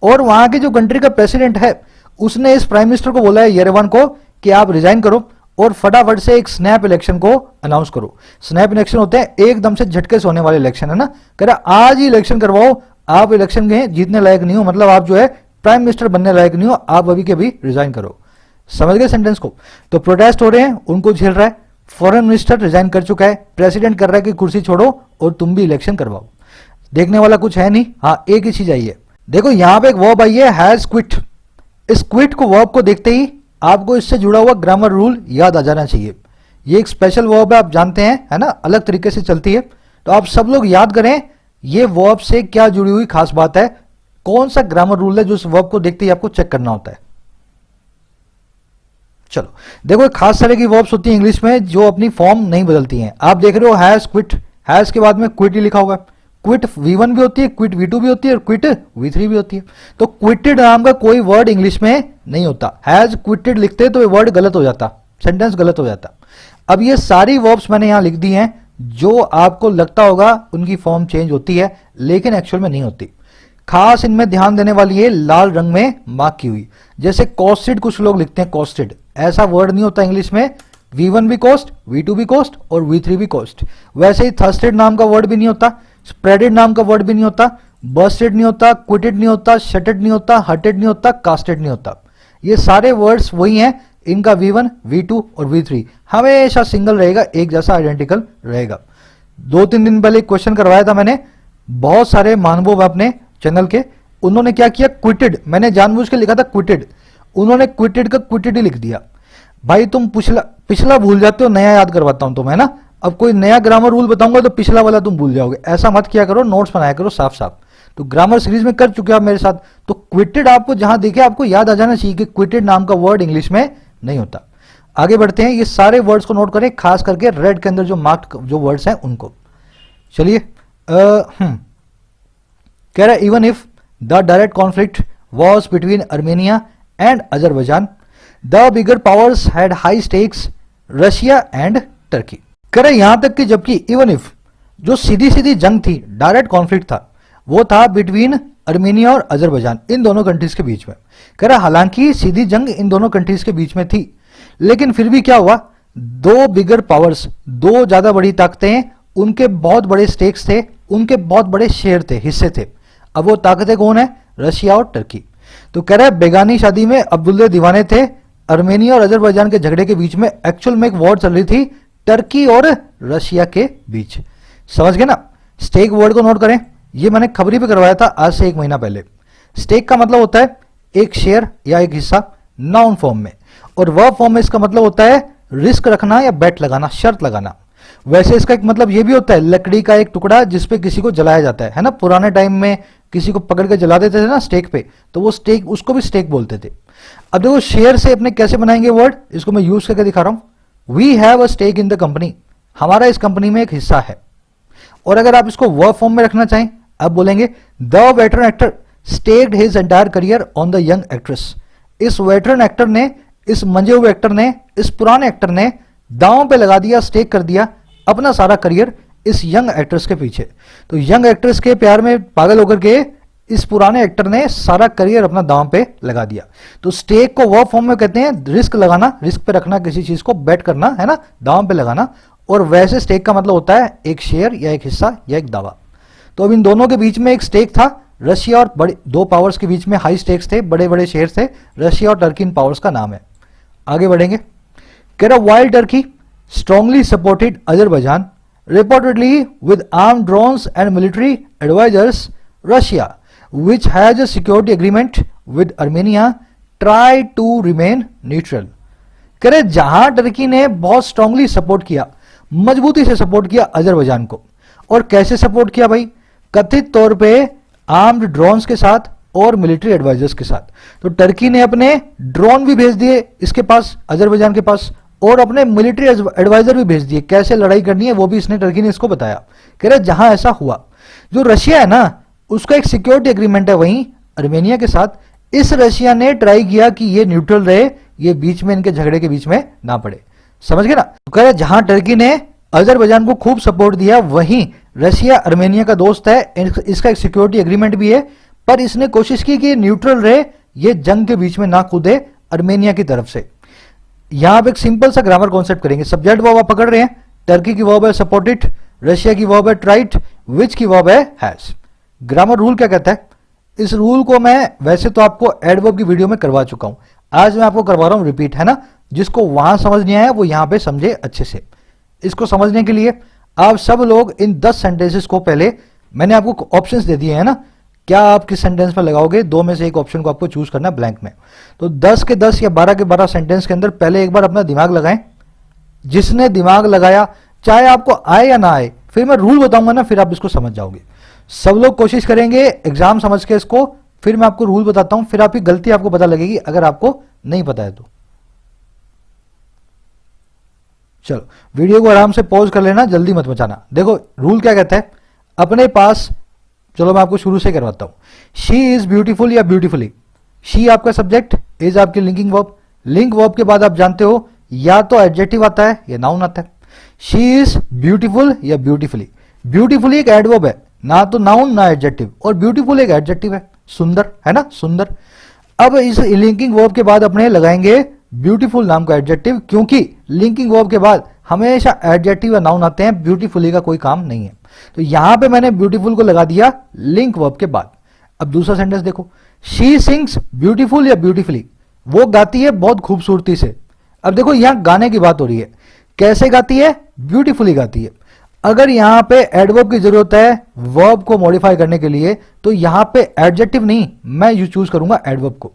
और वहां के जो कंट्री का प्रेसिडेंट है उसने इस प्राइम मिनिस्टर को बोला है येरेवन को कि आप रिजाइन करो और फटाफट से एक स्नैप इलेक्शन को अनाउंस करो। स्नैप इलेक्शन होते हैं एकदम से झटके से होने वाले इलेक्शन, है ना। कह रहा आज ही इलेक्शन करवाओ, आप इलेक्शन में जीतने लायक नहीं हो, मतलब आप जो है प्राइम मिनिस्टर बनने लायक नहीं हो, आप अभी के अभी रिजाइन करो। समझ गए सेंटेंस को? तो प्रोटेस्ट हो रहे हैं, उनको झेल रहा है, फॉरेन मिनिस्टर रिजाइन कर चुका है, प्रेसिडेंट कर रहा है कि कुर्सी छोड़ो और तुम भी इलेक्शन करवाओ। देखने वाला कुछ है नहीं, हाँ एक ही चीज आई है, देखो यहां पे एक वर्ब आई है हैज क्विट। इस क्विट को वर्ब को देखते ही आपको इससे जुड़ा हुआ ग्रामर रूल याद आ जाना चाहिए। ये एक स्पेशल वर्ब है, आप जानते हैं, है ना, अलग तरीके से चलती है। तो आप सब लोग याद करें ये वर्ब से क्या जुड़ी हुई खास बात है, कौन सा ग्रामर रूल है जो उस वर्ब को देखते ही आपको चेक करना होता है। चलो देखो, खास तरह की वर्ब्स होती है इंग्लिश में जो अपनी फॉर्म नहीं बदलती हैं। आप देख रहे हो हैज क्विट, हैज के बाद में क्विट ही लिखा हुआ है। क्विट V1 भी होती है, क्विट V2 भी होती है और क्विट V3 भी होती है। तो क्विटेड नाम का कोई वर्ड इंग्लिश में नहीं होता। हैज क्विटेड लिखते तो ये वर्ड गलत हो जाता, सेंटेंस गलत हो जाता। अब ये सारी वर्ब्स मैंने यहां लिख दी हैं जो आपको लगता होगा उनकी फॉर्म चेंज होती है, लेकिन एक्चुअल में नहीं होती। खास इनमें ध्यान देने वाली है, लाल रंग में मार्क की हुई, जैसे कॉस्टेड कुछ लोग लिखते हैं कॉस्टेड, ऐसा वर्ड नहीं होता इंग्लिश में। V1 भी कॉस्ट, V2 भी कॉस्ट और V3 भी कॉस्ट। वैसे ही थर्स्टेड नाम का वर्ड भी नहीं होता, स्प्रेडेड नाम का वर्ड भी नहीं होता, बर्स्टेड नहीं होता, क्विटेड नहीं होता, शटेड नहीं होता, हटेड नहीं होता, कास्टेड नहीं होता। ये सारे वर्ड्स वही हैं, इनका V1, V2 और V3 हमेशा सिंगल रहेगा, एक जैसा आइडेंटिकल रहेगा। 2-3 दिन पहले एक क्वेश्चन करवाया था मैंने, बहुत सारे महानुभाव अपने चैनल के, उन्होंने क्या किया, क्विटेड, मैंने जानबूझ के लिखा था क्विटेड, उन्होंने क्विटेड का क्विटेड ही लिख दिया। भाई तुम पिछला भूल जाते हो, नया याद करवाता हूं तुम्हें ना। अब कोई नया ग्रामर रूल बताऊंगा तो पिछला वाला तुम भूल जाओगे, ऐसा मत किया करो, नोट्स बनाया करो साफ साफ। तो ग्रामर सीरीज में कर चुके हो आप मेरे साथ, तो क्विटेड आपको जहां देखे आपको याद आ जाना चाहिए कि क्विटेड नाम का वर्ड इंग्लिश में नहीं होता। आगे बढ़ते हैं, ये सारे वर्ड्स को नोट करें, खास करके रेड के अंदर जो मार्क्ड जो वर्ड्स हैं उनको। चलिए कह रहा है even if the direct conflict was between Armenia and Azerbaijan the bigger powers had high stakes Russia and Turkey. कह रहे यहां तक कि जबकि इवन इफ जो सीधी सीधी जंग थी, डायरेक्ट कॉन्फ्लिक्ट था, वो था बिटवीन अर्मेनिया और अजरबैजान, इन दोनों कंट्रीज के बीच में। कह रहा हालांकि सीधी जंग इन दोनों कंट्रीज के बीच में थी, लेकिन फिर भी क्या हुआ, दो बिगर पावर्स, दो ज्यादा बड़ी ताकतें, उनके बहुत बड़े स्टेक्स थे, उनके बहुत बड़े शेयर थे, हिस्से थे। अब वो ताकतें कौन है, रशिया और टर्की। तो कह रहा है बेगानी शादी में अब्दुल्ले दीवाने थे, अर्मेनिया और अजरबैजान के झगड़े के बीच में एक्चुअल में एक वॉर चल रही थी टर्की और रशिया के बीच। समझ गए ना। स्टेक वर्ड को नोट करें, ये मैंने खबरी पे करवाया था आज से 1 महीना पहले। स्टेक का मतलब होता है एक शेयर या एक हिस्सा, नाउन फॉर्म में, और वर्ब फॉर्म में इसका मतलब होता है रिस्क रखना या बेट लगाना, शर्त लगाना। वैसे इसका एक मतलब ये भी होता है लकड़ी का एक टुकड़ा जिसपे किसी को जलाया जाता है ना। पुराने टाइम में किसी को पकड़ के जला देते थे ना स्टेक पे, तो वो स्टेक, उसको भी स्टेक बोलते थे। अब देखो शेयर से अपने कैसे बनाएंगे वर्ड, इसको मैं यूज करके दिखा रहा हूं। We have a stake in the company, हमारा इस कंपनी में एक हिस्सा है। और अगर आप इसको वर्ब फॉर्म में रखना चाहें, अब बोलेंगे the veteran actor stacked his entire career on the young actress. इस वेटरन एक्टर ने, इस मंजे हुए एक्टर ने, इस पुराने एक्टर ने दांव पे लगा दिया, स्टेक कर दिया अपना सारा करियर इस यंग एक्ट्रेस के पीछे। तो यंग एक्ट्रेस के प्यार में पागल होकर के इस पुराने एक्टर ने सारा करियर अपना दांव पे लगा दिया। तो स्टेक को वर्ब फॉर्म में कहते हैं रिस्क लगाना, रिस्क पे रखना, किसी चीज को बेट करना है ना, दांव पे लगाना। और वैसे स्टेक का मतलब होता है एक शेयर या एक हिस्सा या एक दावा। तो अब इन दोनों के बीच में एक स्टेक था, रशिया और बड़े दो पावर्स के बीच में हाई स्टेक्स थे, बड़े बड़े शेयर थे, रशिया और टर्की इन पावर्स का नाम है। आगे बढ़ेंगे, कह रहा wild Turkey strongly supported Azerbaijan, reportedly with armed drones and military advisors, Russia, which has a security agreement with Armenia, tried to remain neutral. कह रहे जहां टर्की ने बहुत स्ट्रांगली सपोर्ट किया, मजबूती से सपोर्ट किया अजरबैजान को। और कैसे सपोर्ट किया भाई, कथित तौर पे आर्म्ड ड्रोन्स के साथ और मिलिट्री एडवाइजर्स के साथ। तो टर्की ने अपने ड्रोन भी भेज दिए इसके पास, अजरबैजान के पास, और अपने मिलिट्री एडवाइजर भी भेज दिए, कैसे लड़ाई करनी है वो भी इसने, टर्की ने इसको बताया। कह रहे जहां ऐसा हुआ, जो रशिया है ना उसका एक सिक्योरिटी एग्रीमेंट है वहीं अर्मेनिया के साथ, इस रशिया ने ट्राई किया कि ये न्यूट्रल रहे, ये बीच में इनके झगड़े के बीच में ना पड़े। समझ गए ना। तो कह रहे जहां टर्की ने अजरबैजान को खूब सपोर्ट दिया, वहीं रशिया अर्मेनिया का दोस्त है, इसका एक सिक्योरिटी एग्रीमेंट भी है, पर इसने कोशिश की कि न्यूट्रल रहे, ये जंग के बीच में ना कूदे अर्मेनिया की तरफ से। यहां पे एक सिंपल सा ग्रामर कॉन्सेप्ट करेंगे। सब्जेक्ट वर्ब आप पकड़ रहे हैं, टर्की की वर्ब है सपोर्टेड, रशिया की वर्ब है ट्राइड, विच की वर्ब है हैज। ग्रामर रूल क्या कहता है, इस रूल को मैं वैसे तो आपको एडवर्ब की वीडियो में करवा चुका हूं, आज मैं आपको करवा रहा हूं रिपीट, है ना। जिसको वहां समझ नहीं आया वो यहां पे समझे अच्छे से। इसको समझने के लिए आप सब लोग इन 10 सेंटेंसेस को, पहले मैंने आपको ऑप्शंस दे दिए हैं ना, क्या आप किस सेंटेंस में लगाओगे, दो में से एक ऑप्शन को आपको चूज करना ब्लैंक में। तो 10 के 10 या 12 के 12 सेंटेंस के अंदर पहले एक बार अपना दिमाग लगाएं। जिसने दिमाग लगाया, चाहे आपको आए या ना आए, फिर मैं रूल बताऊंगा ना, फिर आप इसको समझ जाओगे। सब लोग कोशिश करेंगे एग्जाम समझ के इसको, फिर मैं आपको रूल बताता हूं, फिर आपकी गलती आपको पता लगेगी अगर आपको नहीं पता है तो। चलो वीडियो को आराम से पॉज कर लेना, जल्दी मत मचाना। देखो रूल क्या कहता है, अपने पास, चलो मैं आपको शुरू से करवाता हूं। शी इज ब्यूटीफुल या ब्यूटीफुली, शी आपका सब्जेक्ट, इज आपकी लिंकिंग वर्ब। लिंक वर्ब के बाद आप जानते हो या तो एडजेक्टिव आता है या नाउन आता है। शी इज ब्यूटीफुल या ब्यूटीफुली, ब्यूटीफुली एक एडवर्ब है, ना तो नाउन ना एडजेक्टिव, और ब्यूटीफुल एक एडजेक्टिव है, सुंदर है ना, सुंदर। अब इस लिंकिंग वर्ब के बाद अपने लगाएंगे ब्यूटीफुल नाम का एडजेक्टिव, क्योंकि लिंकिंग वर्ब के बाद हमेशा एडजेक्टिव या नाउन आते हैं, ब्यूटीफुली का कोई काम नहीं है। तो यहां पे मैंने ब्यूटीफुल को लगा दिया लिंक वर्ब के बाद। अब दूसरा सेंटेंस देखो, शी सिंग्स ब्यूटीफुल या ब्यूटीफुली, वो गाती है बहुत खूबसूरती से, अब देखो यहां गाने की बात हो रही है, कैसे गाती है, ब्यूटीफुली गाती है। अगर यहां पे एडवर्ब की जरूरत है वर्ब को मॉडिफाई करने के लिए, तो यहां पे एडजेक्टिव नहीं, मैं यू चूज करूंगा एडवर्ब को।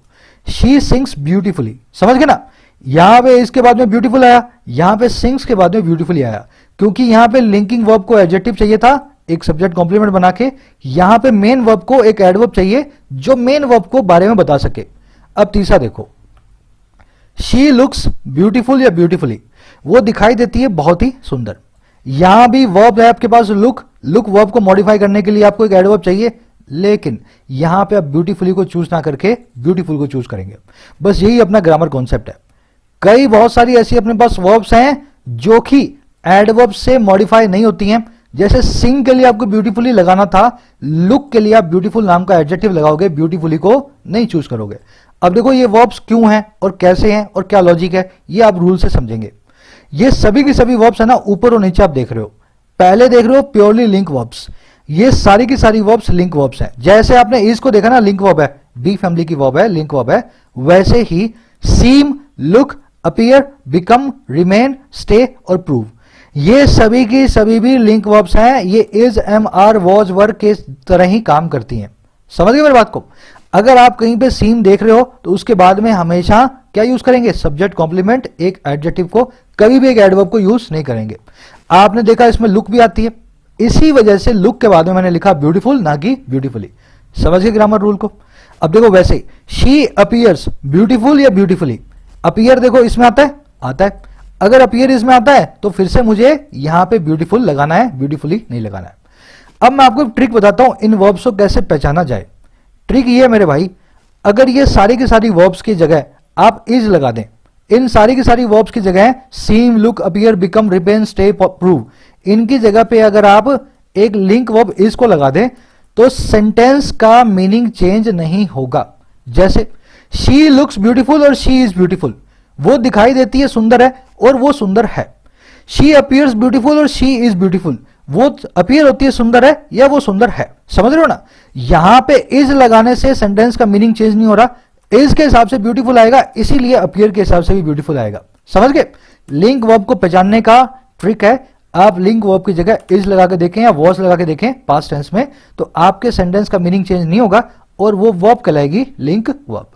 शी सिंग्स ब्यूटीफुली, समझ गए ना। यहां पे इसके बाद में ब्यूटीफुल आया, यहां पे सिंग्स के बाद में ब्यूटीफुली आया, क्योंकि यहां पे लिंकिंग वर्ब को एडजेक्टिव चाहिए था एक सब्जेक्ट कॉम्प्लीमेंट बना के, यहां पे मेन वर्ब को एक एडवर्ब चाहिए जो मेन वर्ब को बारे में बता सके। अब तीसरा देखो, शी लुक्स ब्यूटीफुल या ब्यूटीफुली, वो दिखाई देती है बहुत ही सुंदर। यहां भी वर्ब है आपके पास लुक, लुक वर्ब को मॉडिफाई करने के लिए आपको एक एडवर्ब चाहिए, लेकिन यहां पे आप ब्यूटीफुली को चूज ना करके ब्यूटीफुल को चूज करेंगे। बस यही अपना ग्रामर कॉन्सेप्ट है। कई बहुत सारी ऐसी अपने पास वर्ब्स हैं जो कि एडवर्ब से मॉडिफाई नहीं होती हैं। जैसे सिंग के लिए आपको ब्यूटीफुली लगाना था, लुक के लिए आप ब्यूटीफुल नाम का एडजेक्टिव लगाओगे, ब्यूटीफुली को नहीं चूज करोगे। अब देखो ये वर्ब्स क्यों हैं और कैसे हैं और क्या लॉजिक है, ये आप रूल से समझेंगे। ये सभी की सभी वर्ब्स है ना, ऊपर और नीचे आप देख रहे हो। पहले देख रहे हो प्योरली लिंक वर्ब्स, ये सारी की सारी वर्ब्स लिंक वर्ब्स हैं। जैसे आपने इस को देखा ना, लिंक वर्ब है, बी फैमिली की वर्ब है, लिंक वर्ब है। वैसे ही seem, look, appear, become, remain, stay और प्रूव, ये सभी की सभी भी लिंक वर्ब्स हैं। ये is, am, are, was, were के तरह ही काम करती हैं। समझ गए मेरी बात को। अगर आप कहीं पे सीम देख रहे हो तो उसके बाद में हमेशा क्या यूज करेंगे, सब्जेक्ट कॉम्प्लीमेंट एक एडजेक्टिव को, कभी भी एक एडवर्ब को यूज नहीं करेंगे। आपने देखा इसमें लुक भी आती है, इसी वजह से लुक के बाद में मैंने लिखा ब्यूटीफुल ना कि ब्यूटीफुली। समझ गए ग्रामर रूल को। अब देखो वैसे शी अपीयर्स ब्यूटीफुल या ब्यूटीफुली, अपीयर देखो इसमें आता है, आता है। अगर अपीयर इसमें आता है तो फिर से मुझे यहां पे ब्यूटीफुल लगाना है, ब्यूटीफुली नहीं लगाना है। अब मैं आपको एक ट्रिक बताता हूं इन वर्ब्स को कैसे पहचाना जाए। ट्रिक ये है मेरे भाई, अगर ये सारी की सारी वर्ब्स की जगह आप इज लगा दें, इन सारी की सारी वर्ब्स की जगह seem, look, appear, become, remain, stay, prove, इनकी जगह पे अगर आप एक लिंक वर्ब इज को लगा दें तो सेंटेंस का मीनिंग चेंज नहीं होगा। जैसे शी लुक्स ब्यूटीफुल और शी इज ब्यूटीफुल, वो दिखाई देती है सुंदर है और वो सुंदर है। शी अपीयर्स ब्यूटीफुल और शी इज ब्यूटीफुल, वो अपीयर होती है सुंदर है या वो सुंदर है। समझ रहे हो ना। यहां पे इज लगाने से सेंटेंस का मीनिंग चेंज नहीं हो रहा, इज के हिसाब से ब्यूटीफुल आएगा, इसीलिए अपीयर के हिसाब से भी ब्यूटीफुल आएगा। समझ गए। लिंक वर्ब को पहचानने का ट्रिक है, आप लिंक वर्ब की जगह इज लगा के देखें या वॉज लगा के देखें पास्ट टेंस में, तो आपके सेंटेंस का मीनिंग चेंज नहीं होगा और वो वर्ब कहलाएगी लिंक वर्ब।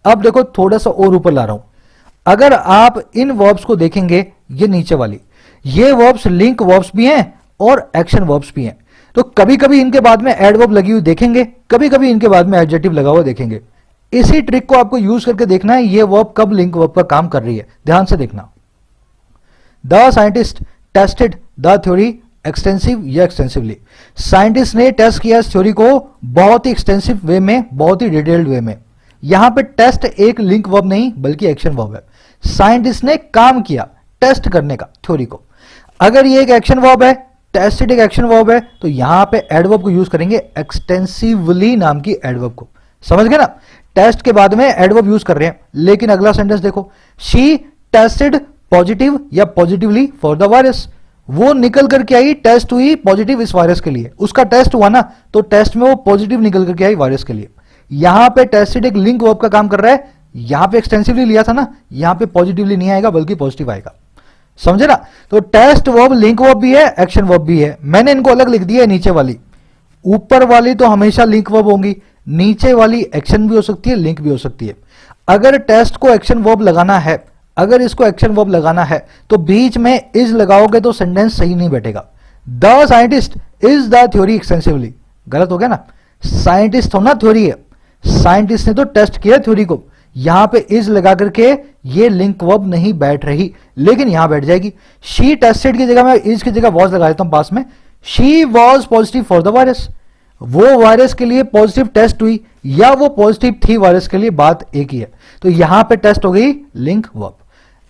अब देखो थोड़ा सा और ऊपर ला रहा हूं, अगर आप इन वर्ब्स को देखेंगे, ये नीचे वाली, ये वर्ब्स लिंक वर्ब्स भी हैं और एक्शन वर्ब्स भी हैं। तो कभी कभी इनके बाद में एडवर्ब लगी हुई देखेंगे, कभी कभी इनके बाद में एडजेक्टिव लगा हुआ देखेंगे। इसी ट्रिक को आपको यूज करके देखना है ये वर्ब कब लिंक वर्ब का काम कर रही है। ध्यान से देखना। The scientist tested the theory extensive या एक्सटेंसिवली, साइंटिस्ट ने टेस्ट किया इस थ्योरी को बहुत ही एक्सटेंसिव वे में, बहुत ही डिटेल्ड वे में। यहां पे टेस्ट एक लिंक वर्ब नहीं बल्कि एक्शन वर्ब है। साइंटिस्ट ने काम किया टेस्ट करने का थ्योरी को। अगर ये एक एक्शन वर्ब है, टेस्टेड एक एक्शन वर्ब है, तो यहां पे एडवर्ब को यूज करेंगे एक्सटेंसिवली नाम की एडवर्ब को। समझ गए ना। टेस्ट के बाद में एडवर्ब यूज कर रहे हैं, लेकिन अगला सेंटेंस देखो, शी टेस्टेड पॉजिटिव या पॉजिटिवली फॉर द वायरस, वो निकल करके आई, टेस्ट हुई पॉजिटिव इस वायरस के लिए, उसका टेस्ट हुआ ना, तो टेस्ट में वो पॉजिटिव निकल करके आई वायरस के लिए। यहां पे टेस्टेड एक लिंक वर्ब का काम कर रहा है, यहां पे एक्सटेंसिवली लिया था ना, यहां पे पॉजिटिवली नहीं आएगा बल्कि पॉजिटिव आएगा। समझे ना। तो टेस्ट वर्ब लिंक वर्ब भी है, एक्शन वर्ब भी है। मैंने इनको अलग लिख दिया है नीचे वाली, ऊपर वाली तो हमेशा लिंक वर्ब होंगी, नीचे वाली एक्शन भी हो सकती है, लिंक भी हो सकती है। अगर टेस्ट को एक्शन वर्ब लगाना है, अगर इसको एक्शन वर्ब लगाना है, तो बीच में इज लगाओगे तो सेंटेंस सही नहीं बैठेगा। The scientist is the theory extensively, गलत हो गया ना। साइंटिस्ट होना थ्योरी है, साइंटिस्ट ने तो टेस्ट किया थ्योरी को, यहां पे इज लगा करके ये लिंक वर्ब नहीं बैठ रही, लेकिन यहां बैठ जाएगी। शी टेस्टेड की जगह मैं इज की जगह वॉज लगा देता हूं पास में, she was positive for the virus, वो वायरस के लिए पॉजिटिव टेस्ट हुई या वो पॉजिटिव थी वायरस के लिए, बात एक ही है। तो यहां पे टेस्ट हो गई लिंक वर्ब।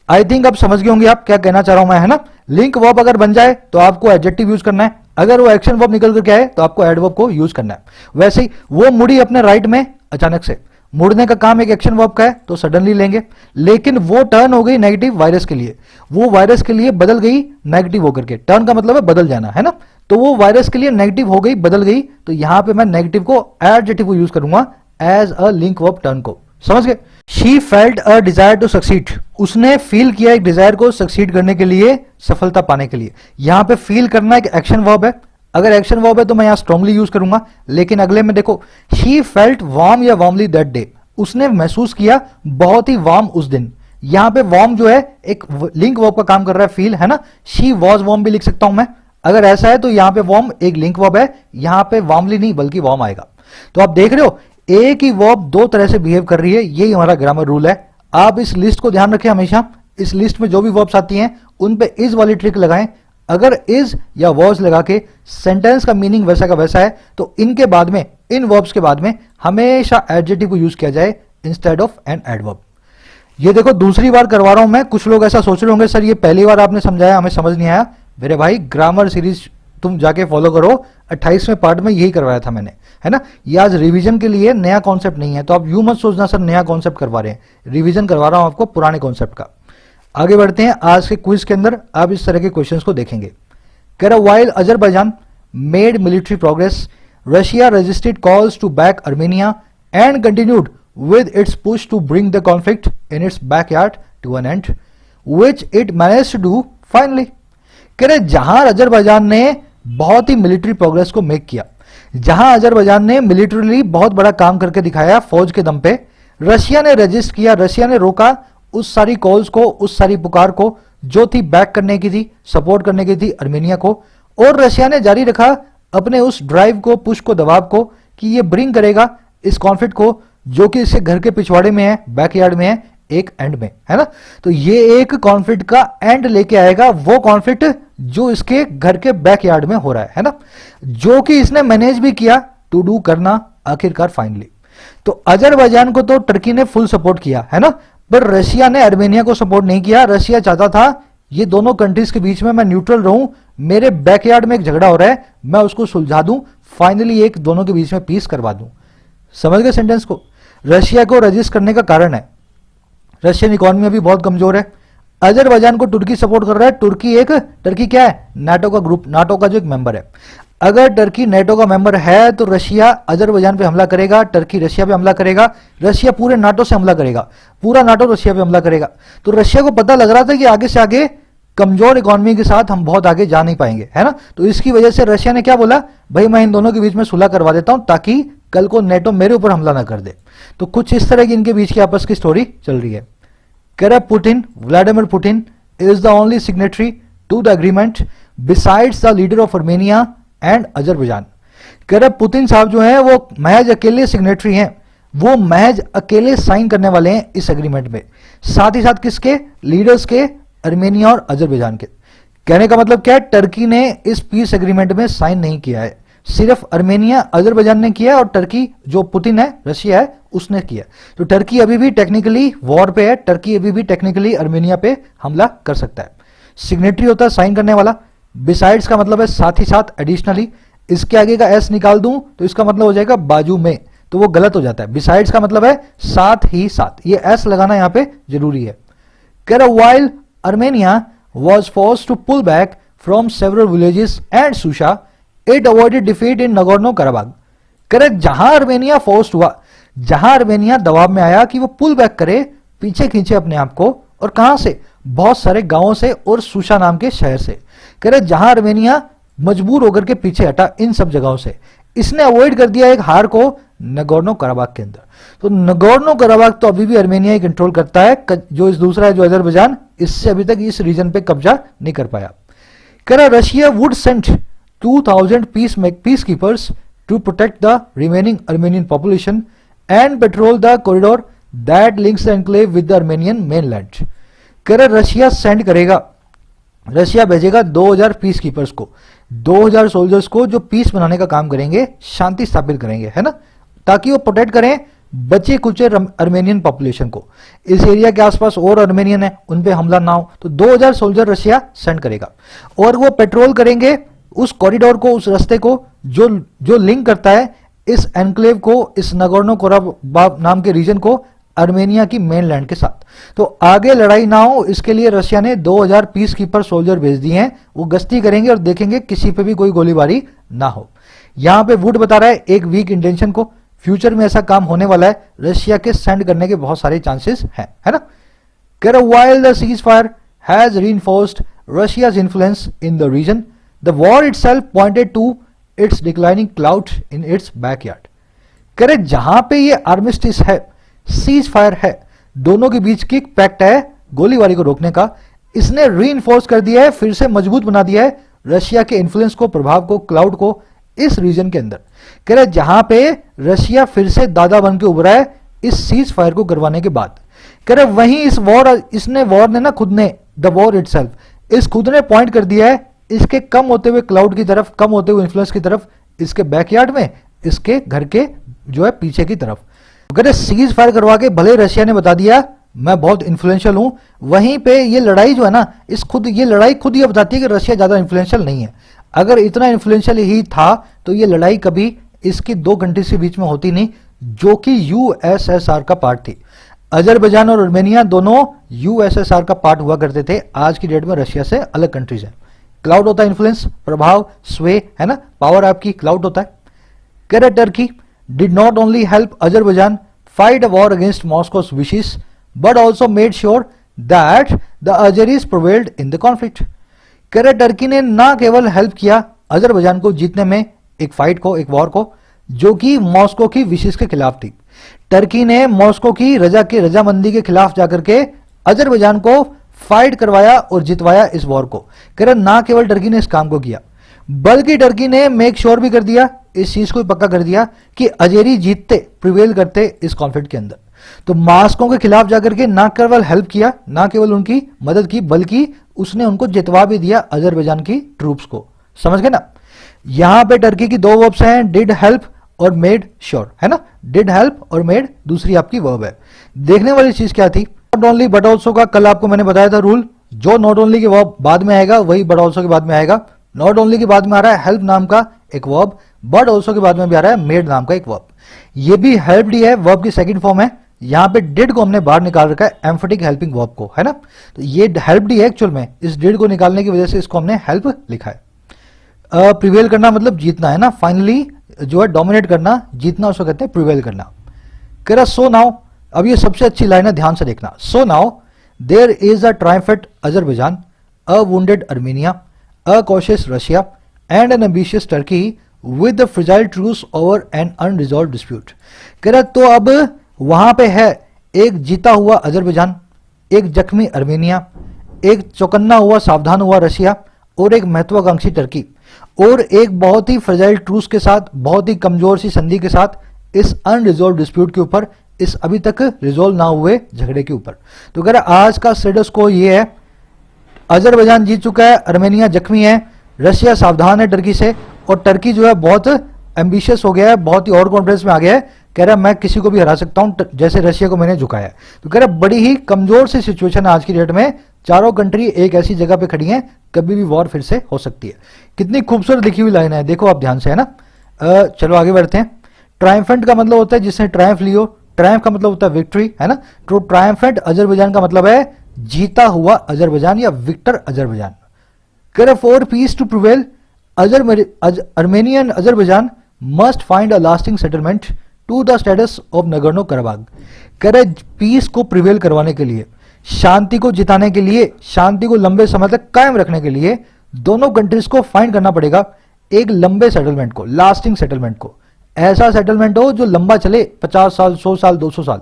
आई थिंक अब समझ गए होंगे आप क्या कहना चाह रहा हूं मैं, है ना। लिंक वर्ब अगर बन जाए तो आपको एडजेक्टिव यूज करना है, अगर वो एक्शन वर्ब निकल करके आए तो आपको एडवर्ब को यूज करना है। वैसे ही वो मुड़ी अपने राइट में अचानक से, मुड़ने का काम एक एक्शन वर्ब का है तो सडनली लेंगे, लेकिन वो टर्न हो गई नेगेटिव वायरस के लिए, वो वायरस के लिए बदल गई नेगेटिव होकर के, टर्न का मतलब है बदल जाना, है ना। तो वो वायरस के लिए नेगेटिव हो गई, बदल गई, तो यहां पे मैं नेगेटिव को एडजेक्टिव को यूज करूंगा as a link verb turn को। समझ गए। She felt a desire to succeed, उसने फील किया एक डिजायर को सक्सीड करने के लिए, सफलता पाने के लिए। यहां पे फील करना एक एक्शन वर्ब है, अगर एक्शन वर्ब है तो मैं यहां स्ट्रांगली यूज करूंगा, लेकिन अगले में देखो शी फेल्ट वार्म या वार्मली दैट डे, उसने महसूस किया बहुत ही वार्म उस दिन। यहां पे वार्म जो है एक लिंक वर्ब का काम कर रहा है, फील है ना, शी वॉज वार्म भी लिख सकता हूं मैं, अगर ऐसा है तो यहां पे वार्म एक लिंक वर्ब है, यहां पे वार्मली नहीं बल्कि वार्म आएगा। तो आप देख रहे हो एक ही वर्ब दो तरह से बिहेव कर रही है, यही हमारा ग्रामर रूल है। आप इस लिस्ट को ध्यान रखें हमेशा, इस लिस्ट में जो भी वर्ब्स आती हैं उन पे इज वाली ट्रिक लगाएं। अगर इज या वॉज लगा के सेंटेंस का मीनिंग वैसा का वैसा है तो इनके बाद में, इन वर्ब्स के बाद में हमेशा एडजेक्टिव को यूज किया जाए इंस्टेड ऑफ एन एडवर्ब। ये देखो दूसरी बार करवा रहा हूं मैं, कुछ लोग ऐसा सोच रहे होंगे सर ये पहली बार आपने समझाया हमें समझ नहीं आया। मेरे भाई ग्रामर सीरीज तुम जाके फॉलो करो, 28वें पार्ट में यही करवाया था मैंने, है ना। ये आज रिवीजन के लिए नया कॉन्सेप्ट नहीं है, तो आप यूं मत सोचना सर नया कॉन्सेप्ट करवा रहे हैं, रिवीजन करवा रहा हूं आपको पुराने कॉन्सेप्ट का। आगे बढ़ते हैं आज के क्विज के अंदर, आप इस तरह के क्वेश्चंस को देखेंगे। कह रहा while Azerbaijan made military progress, Russia resisted calls to back Armenia and continued with its push to bring the conflict in its backyard to an end, which it managed to do finally। कह रहे जहां Azerbaijan ने बहुत ही military progress को make किया, जहां Azerbaijan ने militarily बहुत बड़ा काम करके दिखाया फौज के दम पे, रशिया ने रजिस्ट किया, रशिया ने रोका उस सारी कॉल्स को, उस सारी पुकार को जो थी बैक करने की थी, सपोर्ट करने की थी अर्मेनिया को, और रशिया ने जारी रखा अपने उस ड्राइव को, पुश को, दबाव को कि ये ब्रिंग करेगा इस कॉन्फ्लिक्ट को जो कि इसके घर के पिछवाड़े में है, बैकयार्ड में है, एक एंड में, है ना। तो ये एक कॉन्फ्लिक्ट का एंड लेके आएगा, वो कॉन्फ्लिक्ट जो इसके घर के बैकयार्ड में हो रहा है ना, जो कि इसने मैनेज भी किया टू डू करना आखिरकार फाइनली। तो अजरबैजान को तो टर्की ने फुल सपोर्ट किया, है ना, पर रशिया ने अर्मेनिया को सपोर्ट नहीं किया। रशिया चाहता था ये दोनों कंट्रीज के बीच में मैं न्यूट्रल रहूं, मेरे बैकयार्ड में एक झगड़ा हो रहा है, मैं उसको सुलझा दूं, फाइनली एक दोनों के बीच में पीस करवा दूं। समझ गए सेंटेंस को। रशिया को रजिस्ट करने का कारण है रशियन इकोनॉमी अभी बहुत कमजोर है, अजरबैजान को तुर्की सपोर्ट कर रहा है, टर्की क्या है, नाटो का ग्रुप, नाटो का जो एक मेंबर है। अगर टर्की नाटो का मेंबर है तो रशिया अजरबैजान पे हमला करेगा, टर्की रशिया पे हमला करेगा, रशिया पूरे नाटो से हमला करेगा, पूरा नाटो रशिया पे हमला करेगा। तो रशिया को पता लग रहा था कि आगे से आगे कमजोर इकोनॉमी के साथ हम बहुत आगे जा नहीं पाएंगे, है ना। तो इसकी वजह से रशिया ने क्या बोला, भाई मैं इन दोनों के बीच में सुलह करवा देता हूं ताकि कल को नेटो मेरे ऊपर हमला ना कर दे। तो कुछ इस तरह की इनके बीच की आपस की स्टोरी चल रही है। कह रहा Putin, Vladimir Putin is the only signatory to the agreement besides the leader of Armenia and Azerbaijan. कह रहा पुतिन साहब जो है वो महज अकेले सिग्नेटरी हैं, वो महज अकेले साइन करने वाले हैं इस एग्रीमेंट में, साथ ही साथ किसके, लीडर्स के, अर्मेनिया और अजरबैजान के। कहने का मतलब क्या है, टर्की ने इस पीस एग्रीमेंट में साइन नहीं किया है, सिर्फ अर्मेनिया अजरबैजान ने किया और टर्की जो पुतिन है, रशिया है, उसने किया। तो टर्की अभी भी टेक्निकली वॉर पे है, टर्की अभी भी टेक्निकली अर्मेनिया पे हमला कर सकता है। सिग्नेटरी होता है साइन करने वाला, बिसाइड्स का मतलब है साथ ही साथ, एडिशनली। इसके आगे का एस निकाल दूं तो इसका मतलब हो जाएगा बाजू में, तो वो गलत हो जाता है। बिसाइड्स का मतलब है साथ ही साथ, ये एस लगाना यहां पे जरूरी है। कह रहा while Armenia was forced to pull back from several villages and Susha, it avoided defeat in Nagorno-Karabakh। Correct, जहां अर्मेनिया फोर्स्ड हुआ, जहां अर्मेनिया दबाव में आया कि वो पुल बैक करे, पीछे खींचे अपने आप को, और कहां से, बहुत सारे गांवों से और सुशा नाम के शहर से। करेक्ट, जहां अर्मेनिया मजबूर होकर के पीछे हटा इन सब जगहों से, इसने अवॉइड कर दिया एक हार को नगोर्नो कराबाख के अंदर। तो नगोर्नो कराबाख तो अभी भी अर्मेनिया ही कंट्रोल करता है, जो इस दूसरा है जो अजरबैजान, इससे अभी तक इस रीजन पे कब्जा नहीं कर पाया। कह रहा Russia would send 2000 peacekeepers to protect the remaining Armenian population and patrol the corridor that links the enclave with the Armenian mainland. कह रहा रशिया सेंड करेगा, रशिया भेजेगा 2000 पीस कीपर्स को, 2000 सोल्जर्स को जो पीस बनाने का काम करेंगे, शांति स्थापित करेंगे, है ना, ताकि वो प्रोटेक्ट करें बचे कुचे अर्मेनियन पॉपुलेशन को। इस एरिया के आसपास और अर्मेनियन है, उन पे हमला ना हो, तो 2000 सोल्जर रशिया सेंड करेगा। और वो पेट्रोल करेंगे उस कॉरिडोर को, उस रास्ते को जो लिंक करता है इस एनक्लेव को, इस नगोर्नो कराबाख नाम के रीजन को अर्मेनिया की मेनलैंड के साथ। तो आगे लड़ाई ना हो इसके लिए रशिया ने 2000 पीस कीपर सोल्जर भेज दिए हैं, वो गश्ती करेंगे और देखेंगे किसी पे भी कोई गोलीबारी ना हो। यहां पे वुड बता रहा है एक वीक इंटेंशन को, फ्यूचर में ऐसा काम होने वाला है, रशिया के सेंड करने के बहुत सारे चांसेस हैं, है ना। कह रहा while the ceasefire has reinforced Russia's influence in the region, the war itself pointed to its declining clout in its backyard. कह रहे जहां पे ये आर्मिस्टिस है, सीज फायर है, दोनों के बीच की पैक्ट है गोलीबारी को रोकने का, इसने रीइंफोर्स कर दिया है, फिर से मजबूत बना दिया है रशिया के इन्फ्लुएंस को, प्रभाव को, क्लाउड को इस रीजन के अंदर। कह रहे जहां पे रशिया फिर से दादा बन के उभरा है इस सीज फायर को करवाने के बाद। कह रहे वहीं इस वॉर ने ना खुद ने, द वॉर इटसेल्फ, इस खुद ने पॉइंट कर दिया है इसके कम होते हुए क्लाउड की तरफ, कम होते हुए इन्फ्लुएंस की तरफ, इसके बैकयार्ड में, इसके घर के जो है पीछे की तरफ। कह रहे सीज फायर करवा के भले रशिया ने बता दिया मैं बहुत इन्फ्लुएंशियल हूं, वहीं पे ये लड़ाई जो है ना, ये लड़ाई खुद ये बताती है कि रशिया ज्यादा इन्फ्लुएंशियल नहीं है। अगर इतना इन्फ्लुएंशियल ही था तो ये लड़ाई कभी इसकी दो कंट्रीज के बीच में होती नहीं, जो कि यूएसएसआर का पार्ट थी। अजरबैजान और आर्मेनिया दोनों यूएसएसआर का पार्ट हुआ करते थे, आज की डेट में रशिया से अलग कंट्रीज है। क्लाउड होता है इन्फ्लुएंस, प्रभाव, स्वे, है ना, पावर आपकी क्लाउड होता है। कह रहे Turkey did not only help Azerbaijan fight a war against Moscow's wishes, but also made sure that the Azeris prevailed in the conflict. कह रहे टर्की ने ना केवल हेल्प किया अजरबैजान को जीतने में एक फाइट को, एक वॉर को, जो कि मॉस्को की विशेष के खिलाफ थी। टर्की ने मॉस्को की रजामंदी के खिलाफ जाकर के अजरबैजान को फाइट करवाया और जितवाया इस वॉर को। कह रहे ना केवल टर्की ने इस काम को किया, बल्कि टर्की ने मेक श्योर भी कर दिया, इस चीज को पक्का कर दिया कि अजेरी जीतते, प्रिवेल करते इस कॉन्फ्लिक्ट के अंदर। तो मॉस्को के खिलाफ जाकर के ना केवल हेल्प किया, ना केवल उनकी मदद की, बल्कि उसने उनको जितवा भी दिया अजरबैजान की ट्रूप्स को। समझ गए ना। यहां पे टर्की की दो वर्ब्स हैं, डिड हेल्प और मेड श्योर, है ना। डिड हेल्प और मेड दूसरी आपकी वर्ब है। देखने वाली चीज क्या थी, नॉट ओनली बट ऑल्सो का कल आपको मैंने बताया था रूल, जो नॉट ओनली के वर्ब बाद में आएगा वही बट ऑल्सो के बाद में आएगा। नॉट ओनली के बाद में आ रहा है हेल्प नाम का एक वर्ब, बट ऑल्सो के बाद में भी आ रहा है मेड नाम का एक वर्ब। ये भी हेल्प डी है, वर्ब की सेकंड फॉर्म है। यहां पे डिड को हमने बाहर निकाल रखा है, एम्फेटिक हेल्पिंग वर्ब को, है ना। तो ये हेल्प डी है एक्चुअल में, इस डिड को निकालने की वजह से इसको हमने हेल्प लिखा है। प्रिवेल करना मतलब जीतना, है ना। फाइनली जो है डोमिनेट करना, जीतना उसको कहते हैं प्रिवेल करना। कह रहा सो नाउ, अब ये सबसे अच्छी लाइन है, ध्यान से देखना। So now there is a triumphant Azerbaijan, a wounded Armenia, a cautious Russia and an ambitious Turkey with the fragile truce over an unresolved dispute। कह रहा तो अब वहां पे है एक जीता हुआ अजरबैजान, एक जख्मी आर्मेनिया, एक चौकन्ना हुआ सावधान हुआ रशिया और एक महत्वाकांक्षी टर्की, और एक बहुत ही फ्रेजाइल ट्रूस के साथ, बहुत ही कमजोर सी संधि के साथ इस अनरिजॉल्व डिस्प्यूट के ऊपर, इस अभी तक रिजोल्व ना हुए झगड़े के ऊपर। तो कह रहा आज का स्टेटस को ये है, अजरबैजान जीत चुका है, आर्मेनिया जख्मी है, रशिया सावधान है टर्की से, और टर्की जो है बहुत एम्बिशियस हो गया है, बहुत ही ओवर कॉन्फिडेंस में आ गया है। कह रहा है मैं किसी को भी हरा सकता हूं, जैसे रशिया को मैंने झुकाया है। तो कह रहा बड़ी ही कमजोर सी सिचुएशन है आज की डेट में, चारों कंट्री एक ऐसी जगह पे खड़ी हैं, कभी भी वॉर फिर से हो सकती है। कितनी खूबसूरत लिखी हुई लाइन है, देखो आप ध्यान से, है ना। चलो आगे बढ़ते हैं। ट्रायम्फेंट का मतलब होता है जिसने ट्रायम्फ लियो, ट्रायम्फ का मतलब होता है विक्ट्री, है ना। तो ट्रायम्फेंट अजरबैजान का मतलब है जीता हुआ अजरबैजान या विक्टर अजरबैजान। कह for peace to prevail Armenian Azerbaijan must find a lasting settlement to the status of Nagorno Karabakh. कह रहे पीस को प्रिवेल करवाने के लिए, शांति को जिताने के लिए, शांति को लंबे समय तक कायम रखने के लिए दोनों कंट्रीज को फाइंड करना पड़ेगा एक लंबे सेटलमेंट को, लास्टिंग सेटलमेंट को। ऐसा सेटलमेंट हो जो लंबा चले, 50 साल, 100 साल, 200 साल।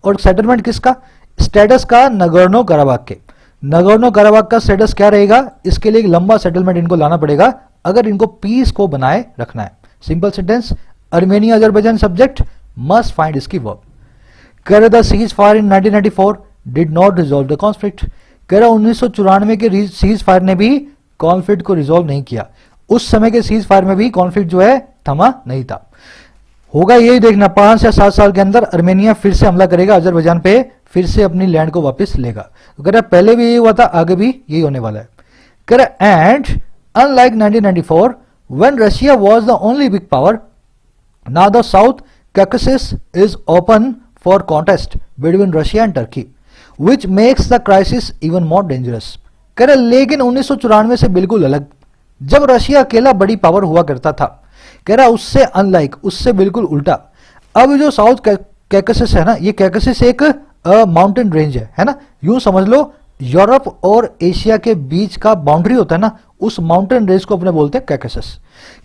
और सेटलमेंट किसका, स्टेटस का नगोर्नो कराबाख के। नगोर्नो कराबाख का स्टेटस क्या रहेगा, इसके लिए एक लंबा सेटलमेंट इनको लाना पड़ेगा अगर इनको पीस को बनाए रखना है। Simple sentence, Armenia Azerbaijan subject, must find इसकी वर्ब। कह the cease fire in 1994 did not resolve the conflict. कह रहा 1994 के सीज फायर ने भी कॉन्फ्लिक्ट को रिजॉल्व नहीं किया। उस समय के सीज फायर में भी कॉन्फ्लिक्ट जो है थमा नहीं था। होगा यही देखना, 5 या 7 साल के अंदर आर्मेनिया फिर से हमला करेगा अजरबैजान पे, फिर से अपनी लैंड को वापस लेगा। तो कह रहा पहले भी यही हुआ था, आगे भी यही होने वाला है। कह रहा and unlike 1994 when Russia was the only big power, now the south Caucasus is open for contest between Russia and Turkey which makes the crisis even more dangerous. कह रहा लेकिन 1994 से बिल्कुल अलग, जब रशिया अकेला बड़ी पावर हुआ करता था, कह रहा उससे अनलाइक, उससे बिल्कुल उल्टा, अब जो साउथ कैकेसस है ना, ये कैकेसस एक माउंटेन रेंज है ना, यूं समझ लो यूरोप और एशिया के बीच का बाउंड्री होता है ना, उस माउंटेन रेंज को अपने बोलते हैं कैकेसस।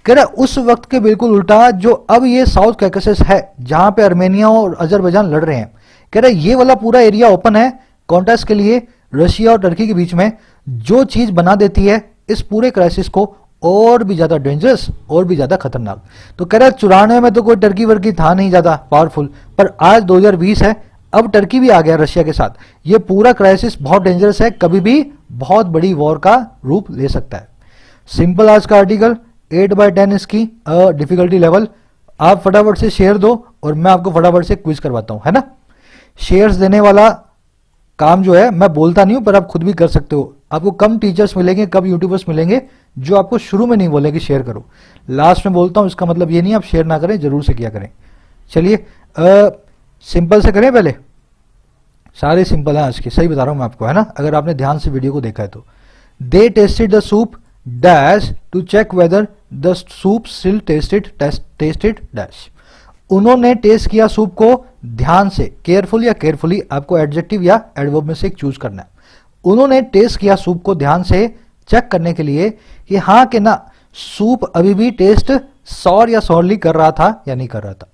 कह रहा उस वक्त के बिल्कुल उल्टा जो अब ये साउथ कैकेसस है जहां पे आर्मेनिया और अजरबैजान लड़ रहे हैं, कह रहा ये वाला पूरा एरिया ओपन है कॉन्टेस्ट के लिए रशिया और टर्की के बीच में, जो चीज बना देती है इस पूरे क्राइसिस को और भी ज्यादा डेंजरस और भी ज्यादा खतरनाक। तो कह रहा 94 में तो कोई टर्की वर्की था नहीं ज्यादा पावरफुल, पर आज 2020 है, अब टर्की भी आ गया रशिया के साथ। ये पूरा क्राइसिस बहुत डेंजरस है, कभी भी बहुत बड़ी वॉर का रूप ले सकता है। सिंपल आज का आर्टिकल 8/10 इसकी डिफिकल्टी लेवल। आप फटाफट से शेयर दो और मैं आपको फटाफट से क्विज करवाता हूं, है ना। शेयर्स देने वाला काम जो है मैं बोलता नहीं हूं, पर आप खुद भी कर सकते हो। आपको कम टीचर्स मिलेंगे, कम यूट्यूबर्स मिलेंगे जो आपको शुरू में नहीं बोलेंगे शेयर करो, लास्ट में बोलता हूं। इसका मतलब ये नहीं आप शेयर ना करें, जरूर से किया करें। चलिए सिंपल से करें पहले, सारे सिंपल हैं आज के, सही बता रहा हूं मैं आपको, है ना, अगर आपने ध्यान से वीडियो को देखा है तो। They tasted the soup dash to check whether the soup still tasted dash. उन्होंने टेस्ट किया सूप को ध्यान से, केयरफुल या केयरफुली, आपको एडजेक्टिव या एडवर्ब में से एक चूज करना है। उन्होंने टेस्ट किया सूप को ध्यान से चेक करने के लिए कि हाँ कि ना सूप अभी भी टेस्ट सॉर या सॉरली कर रहा था या नहीं कर रहा था।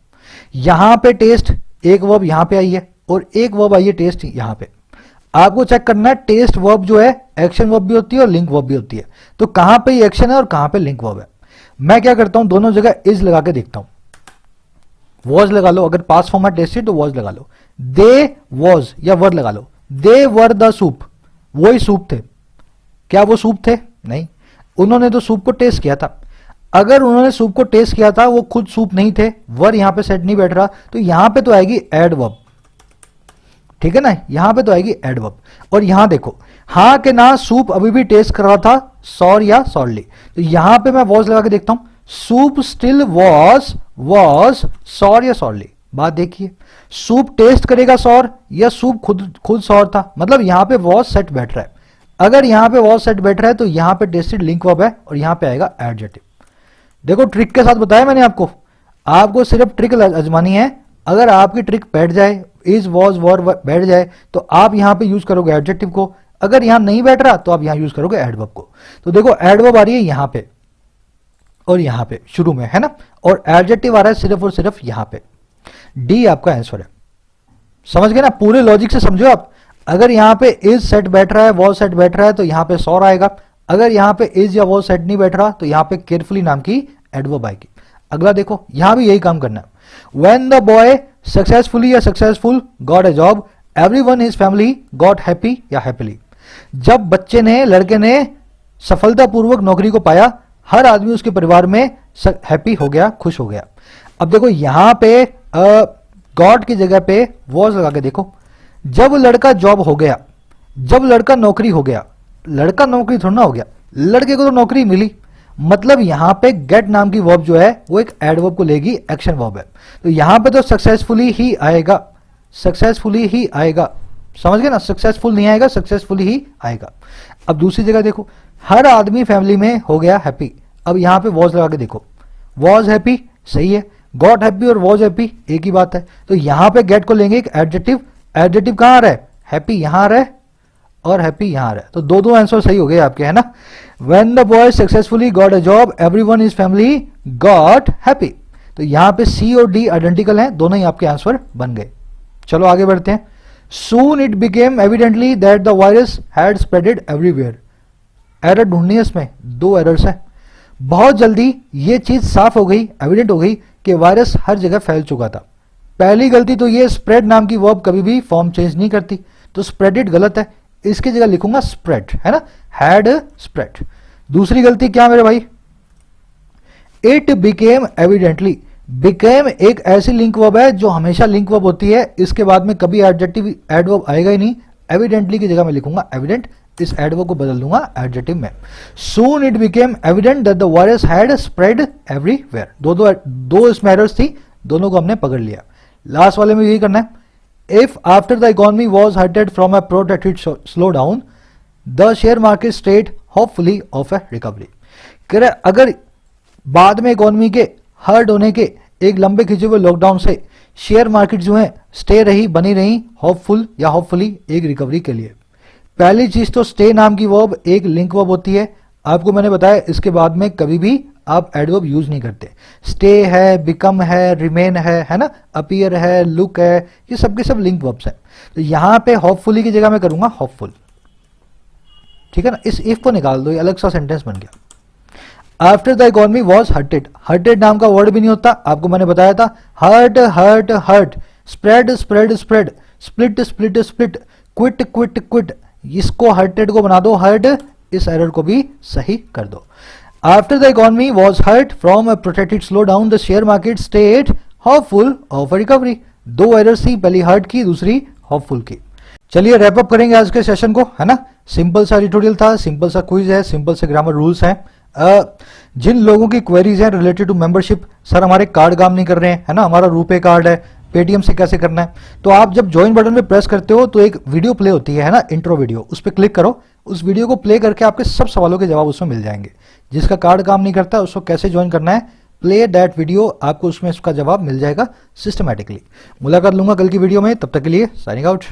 यहां पे टेस्ट एक वर्ब यहां पे आई है और एक वर्ब आई है टेस्ट यहां पे। आपको चेक करना है टेस्ट वर्ब जो है एक्शन वर्ब भी होती है और लिंक वर्ब भी होती है, तो कहां पे ये एक्शन है और कहां पे लिंक वर्ब है। मैं क्या करता हूं, दोनों जगह इज लगा के देखता हूं। वॉज लगा लो, अगर पास फॉर्म में टेस्टेड तो वॉज लगा लो। दे वॉज या वर लगा लो। दे वर द सूप, वही सूप थे। क्या वो सूप थे? नहीं, उन्होंने तो सूप को टेस्ट किया था। अगर उन्होंने सूप को टेस्ट किया था, वो खुद सूप नहीं थे, वर यहां पे सेट नहीं बैठ रहा, तो यहां पे तो आएगी एडवर्ब, ठीक है ना, यहां पे तो आएगी एडवर्ब। और यहां देखो हाँ के ना सूप अभी भी टेस्ट कर रहा था सॉर या सॉरली, तो यहां पे मैं वॉज लगा के देखता हूं। सूप स्टिल वॉज सॉर या सॉरली। बात देखिए, सूप टेस्ट करेगा सॉर या सूप खुद सॉर था, मतलब यहां पे वॉज सेट बैठ रहा है। अगर यहां पे वॉज सेट बैठ रहा है तो यहां पे टेस्टेड लिंक वर्ब है और यहां पे आएगा एडजेक्टिव। देखो ट्रिक के साथ बताया मैंने आपको सिर्फ ट्रिक आजमानी है। अगर आपकी ट्रिक बैठ जाए, इज वॉज वर बैठ जाए, तो आप यहां पे यूज करोगे एडजेक्टिव को। अगर यहां नहीं बैठ रहा तो आप यहां यूज करोगे एडवर्ब को। तो देखो एडवर्ब आ रही है यहां पे और यहां पे शुरू में, है ना, और एडजेक्टिव आ रहा है सिर्फ और सिर्फ यहां पे। डी आपका आंसर है। समझ गए ना, पूरे लॉजिक से समझो आप। अगर यहां पे इज सेट बैठ रहा है, वॉज सेट बैठ रहा है, तो यहां पे सॉर आएगा। अगर यहां पे इज या वॉज सेट नहीं बैठ रहा तो यहां पे केयरफुली नाम की एडवर्ब आएगी। अगला देखो, यहां भी यही काम करना है। When the boy successfully या successful got a job, everyone in his family got happy या happily। जब बच्चे ने, लड़के ने सफलतापूर्वक नौकरी को पाया, हर आदमी उसके परिवार में हैप्पी हो गया, खुश हो गया। अब देखो यहां पे गॉड की जगह पे वॉज लगा के देखो। जब लड़का जॉब हो गया, जब लड़का नौकरी हो गया, लड़का नौकरी थोड़ा ना हो गया, लड़के को तो नौकरी मिली, मतलब यहां पे गेट नाम की वर्ब जो है वो एक एडवर्ब को लेगी, एक्शन वर्ब है। तो यहां पे तो सक्सेसफुली ही आएगा, सक्सेसफुली ही आएगा। समझ गए ना, सक्सेसफुल नहीं आएगा, सक्सेसफुली ही आएगा। अब दूसरी जगह देखो, हर आदमी फैमिली में हो गया हैप्पी। अब यहां पे वॉज लगा के देखो, वॉज हैप्पी सही है, गॉट हैप्पी और वॉज हैप्पी एक ही बात है। तो यहां पे गेट को लेंगे एक एडजेक्टिव। एडजेक्टिव कहां आ रहा है? हैप्पी यहां आ रहा है और हैप्पी यहां आ रहा है। तो दो आंसर सही हो गए आपके, है ना। When the boy successfully got a job, everyone in his family got happy। तो यहां पे सी और डी आइडेंटिकल हैं, दोनों ही आपके आंसर बन गए। चलो आगे बढ़ते हैं। Soon it became evidently that the virus had spreaded everywhere। Error ढूंढनी है इसमें, दो एरर्स है। बहुत जल्दी ये चीज साफ हो गई, एविडेंट हो गई कि वायरस हर जगह फैल चुका था। पहली गलती तो ये स्प्रेड नाम की वर्ब कभी भी फॉर्म चेंज नहीं करती, तो स्प्रेडेड गलत है, इसकी जगह लिखूंगा स्प्रेड, है ना, हैड स्प्रेड। दूसरी गलती क्या मेरे भाई? It became evidently. बिकेम एक ऐसी लिंक वर्ब है जो हमेशा लिंक वर्ब होती है, इसके बाद में कभी एडजेक्टिव एडवर्ब आएगा ही नहीं। एविडेंटली की जगह मैं लिखूंगा एविडेंट, इस एडवर्ब को बदल दूंगा एडजेक्टिव में। Soon it became evident that the virus had spread everywhere. दो इसमें एरर्स थी, दोनों को हमने पकड़ लिया। लास्ट वाले में यही करना है। If after the economy was hurted from a protracted slowdown, the share market stayed hopefully of a recovery। कह रहे अगर बाद में इकोनॉमी के हर्ट होने के एक लंबे खिंचे हुए लॉकडाउन से शेयर मार्केट जो है स्टे रही, बनी रही होपफुल या होपफुली एक रिकवरी के लिए। पहली चीज तो स्टे नाम की वर्ब एक लिंक वर्ब होती है। आपको मैंने बताया इसके बाद में कभी भी आप एडवर्ब यूज नहीं करते। स्टे है, बिकम है, रिमेन है ना, अपीयर है, लुक है, ये सब के सब लिंक वर्ब्स है। तो यहां पे होपफुली की जगह मैं करूंगा होपफुल, ठीक है ना। इस इफ को निकाल दो, ये अलग सा सेंटेंस बन गया। After the economy was hurted, hurted नाम का वर्ड भी नहीं होता, आपको मैंने बताया था। Hurt hurt hurt, spread spread spread, split split split, quit quit quit, इसको हर्टेड को बना दो हर्ट, इस एरर को भी सही कर दो। After the economy was hurt from a protected slow down the share market state hopeful of a recovery. दो एरर्स थी, पहली हर्ट की, दूसरी होपफुल की। चलिए रैप अप करेंगे आज के सेशन को, है ना। सिंपल सा ट्यूटोरियल था, सिंपल सा क्विज है, सिंपल से ग्रामर रूल्स हैं। जिन लोगों की क्वेरीज हैं रिलेटेड टू मेंबरशिप, सर हमारे कार्ड काम नहीं कर रहे हैं, है ना, हमारा रुपे कार्ड है, पेटीएम से कैसे करना है, तो आप जब ज्वाइन बटन पे प्रेस करते हो तो एक वीडियो प्ले होती है ना, इंट्रो वीडियो, उस पर क्लिक करो। उस वीडियो को प्ले करके आपके सब सवालों के जवाब उसमें मिल जाएंगे। जिसका कार्ड काम नहीं करता उसको कैसे ज्वाइन करना है, प्ले दैट वीडियो, आपको उसमें उसका जवाब मिल जाएगा सिस्टमैटिकली। मुलाकात लूंगा कल की वीडियो में, तब तक के लिए साइनिंग आउट।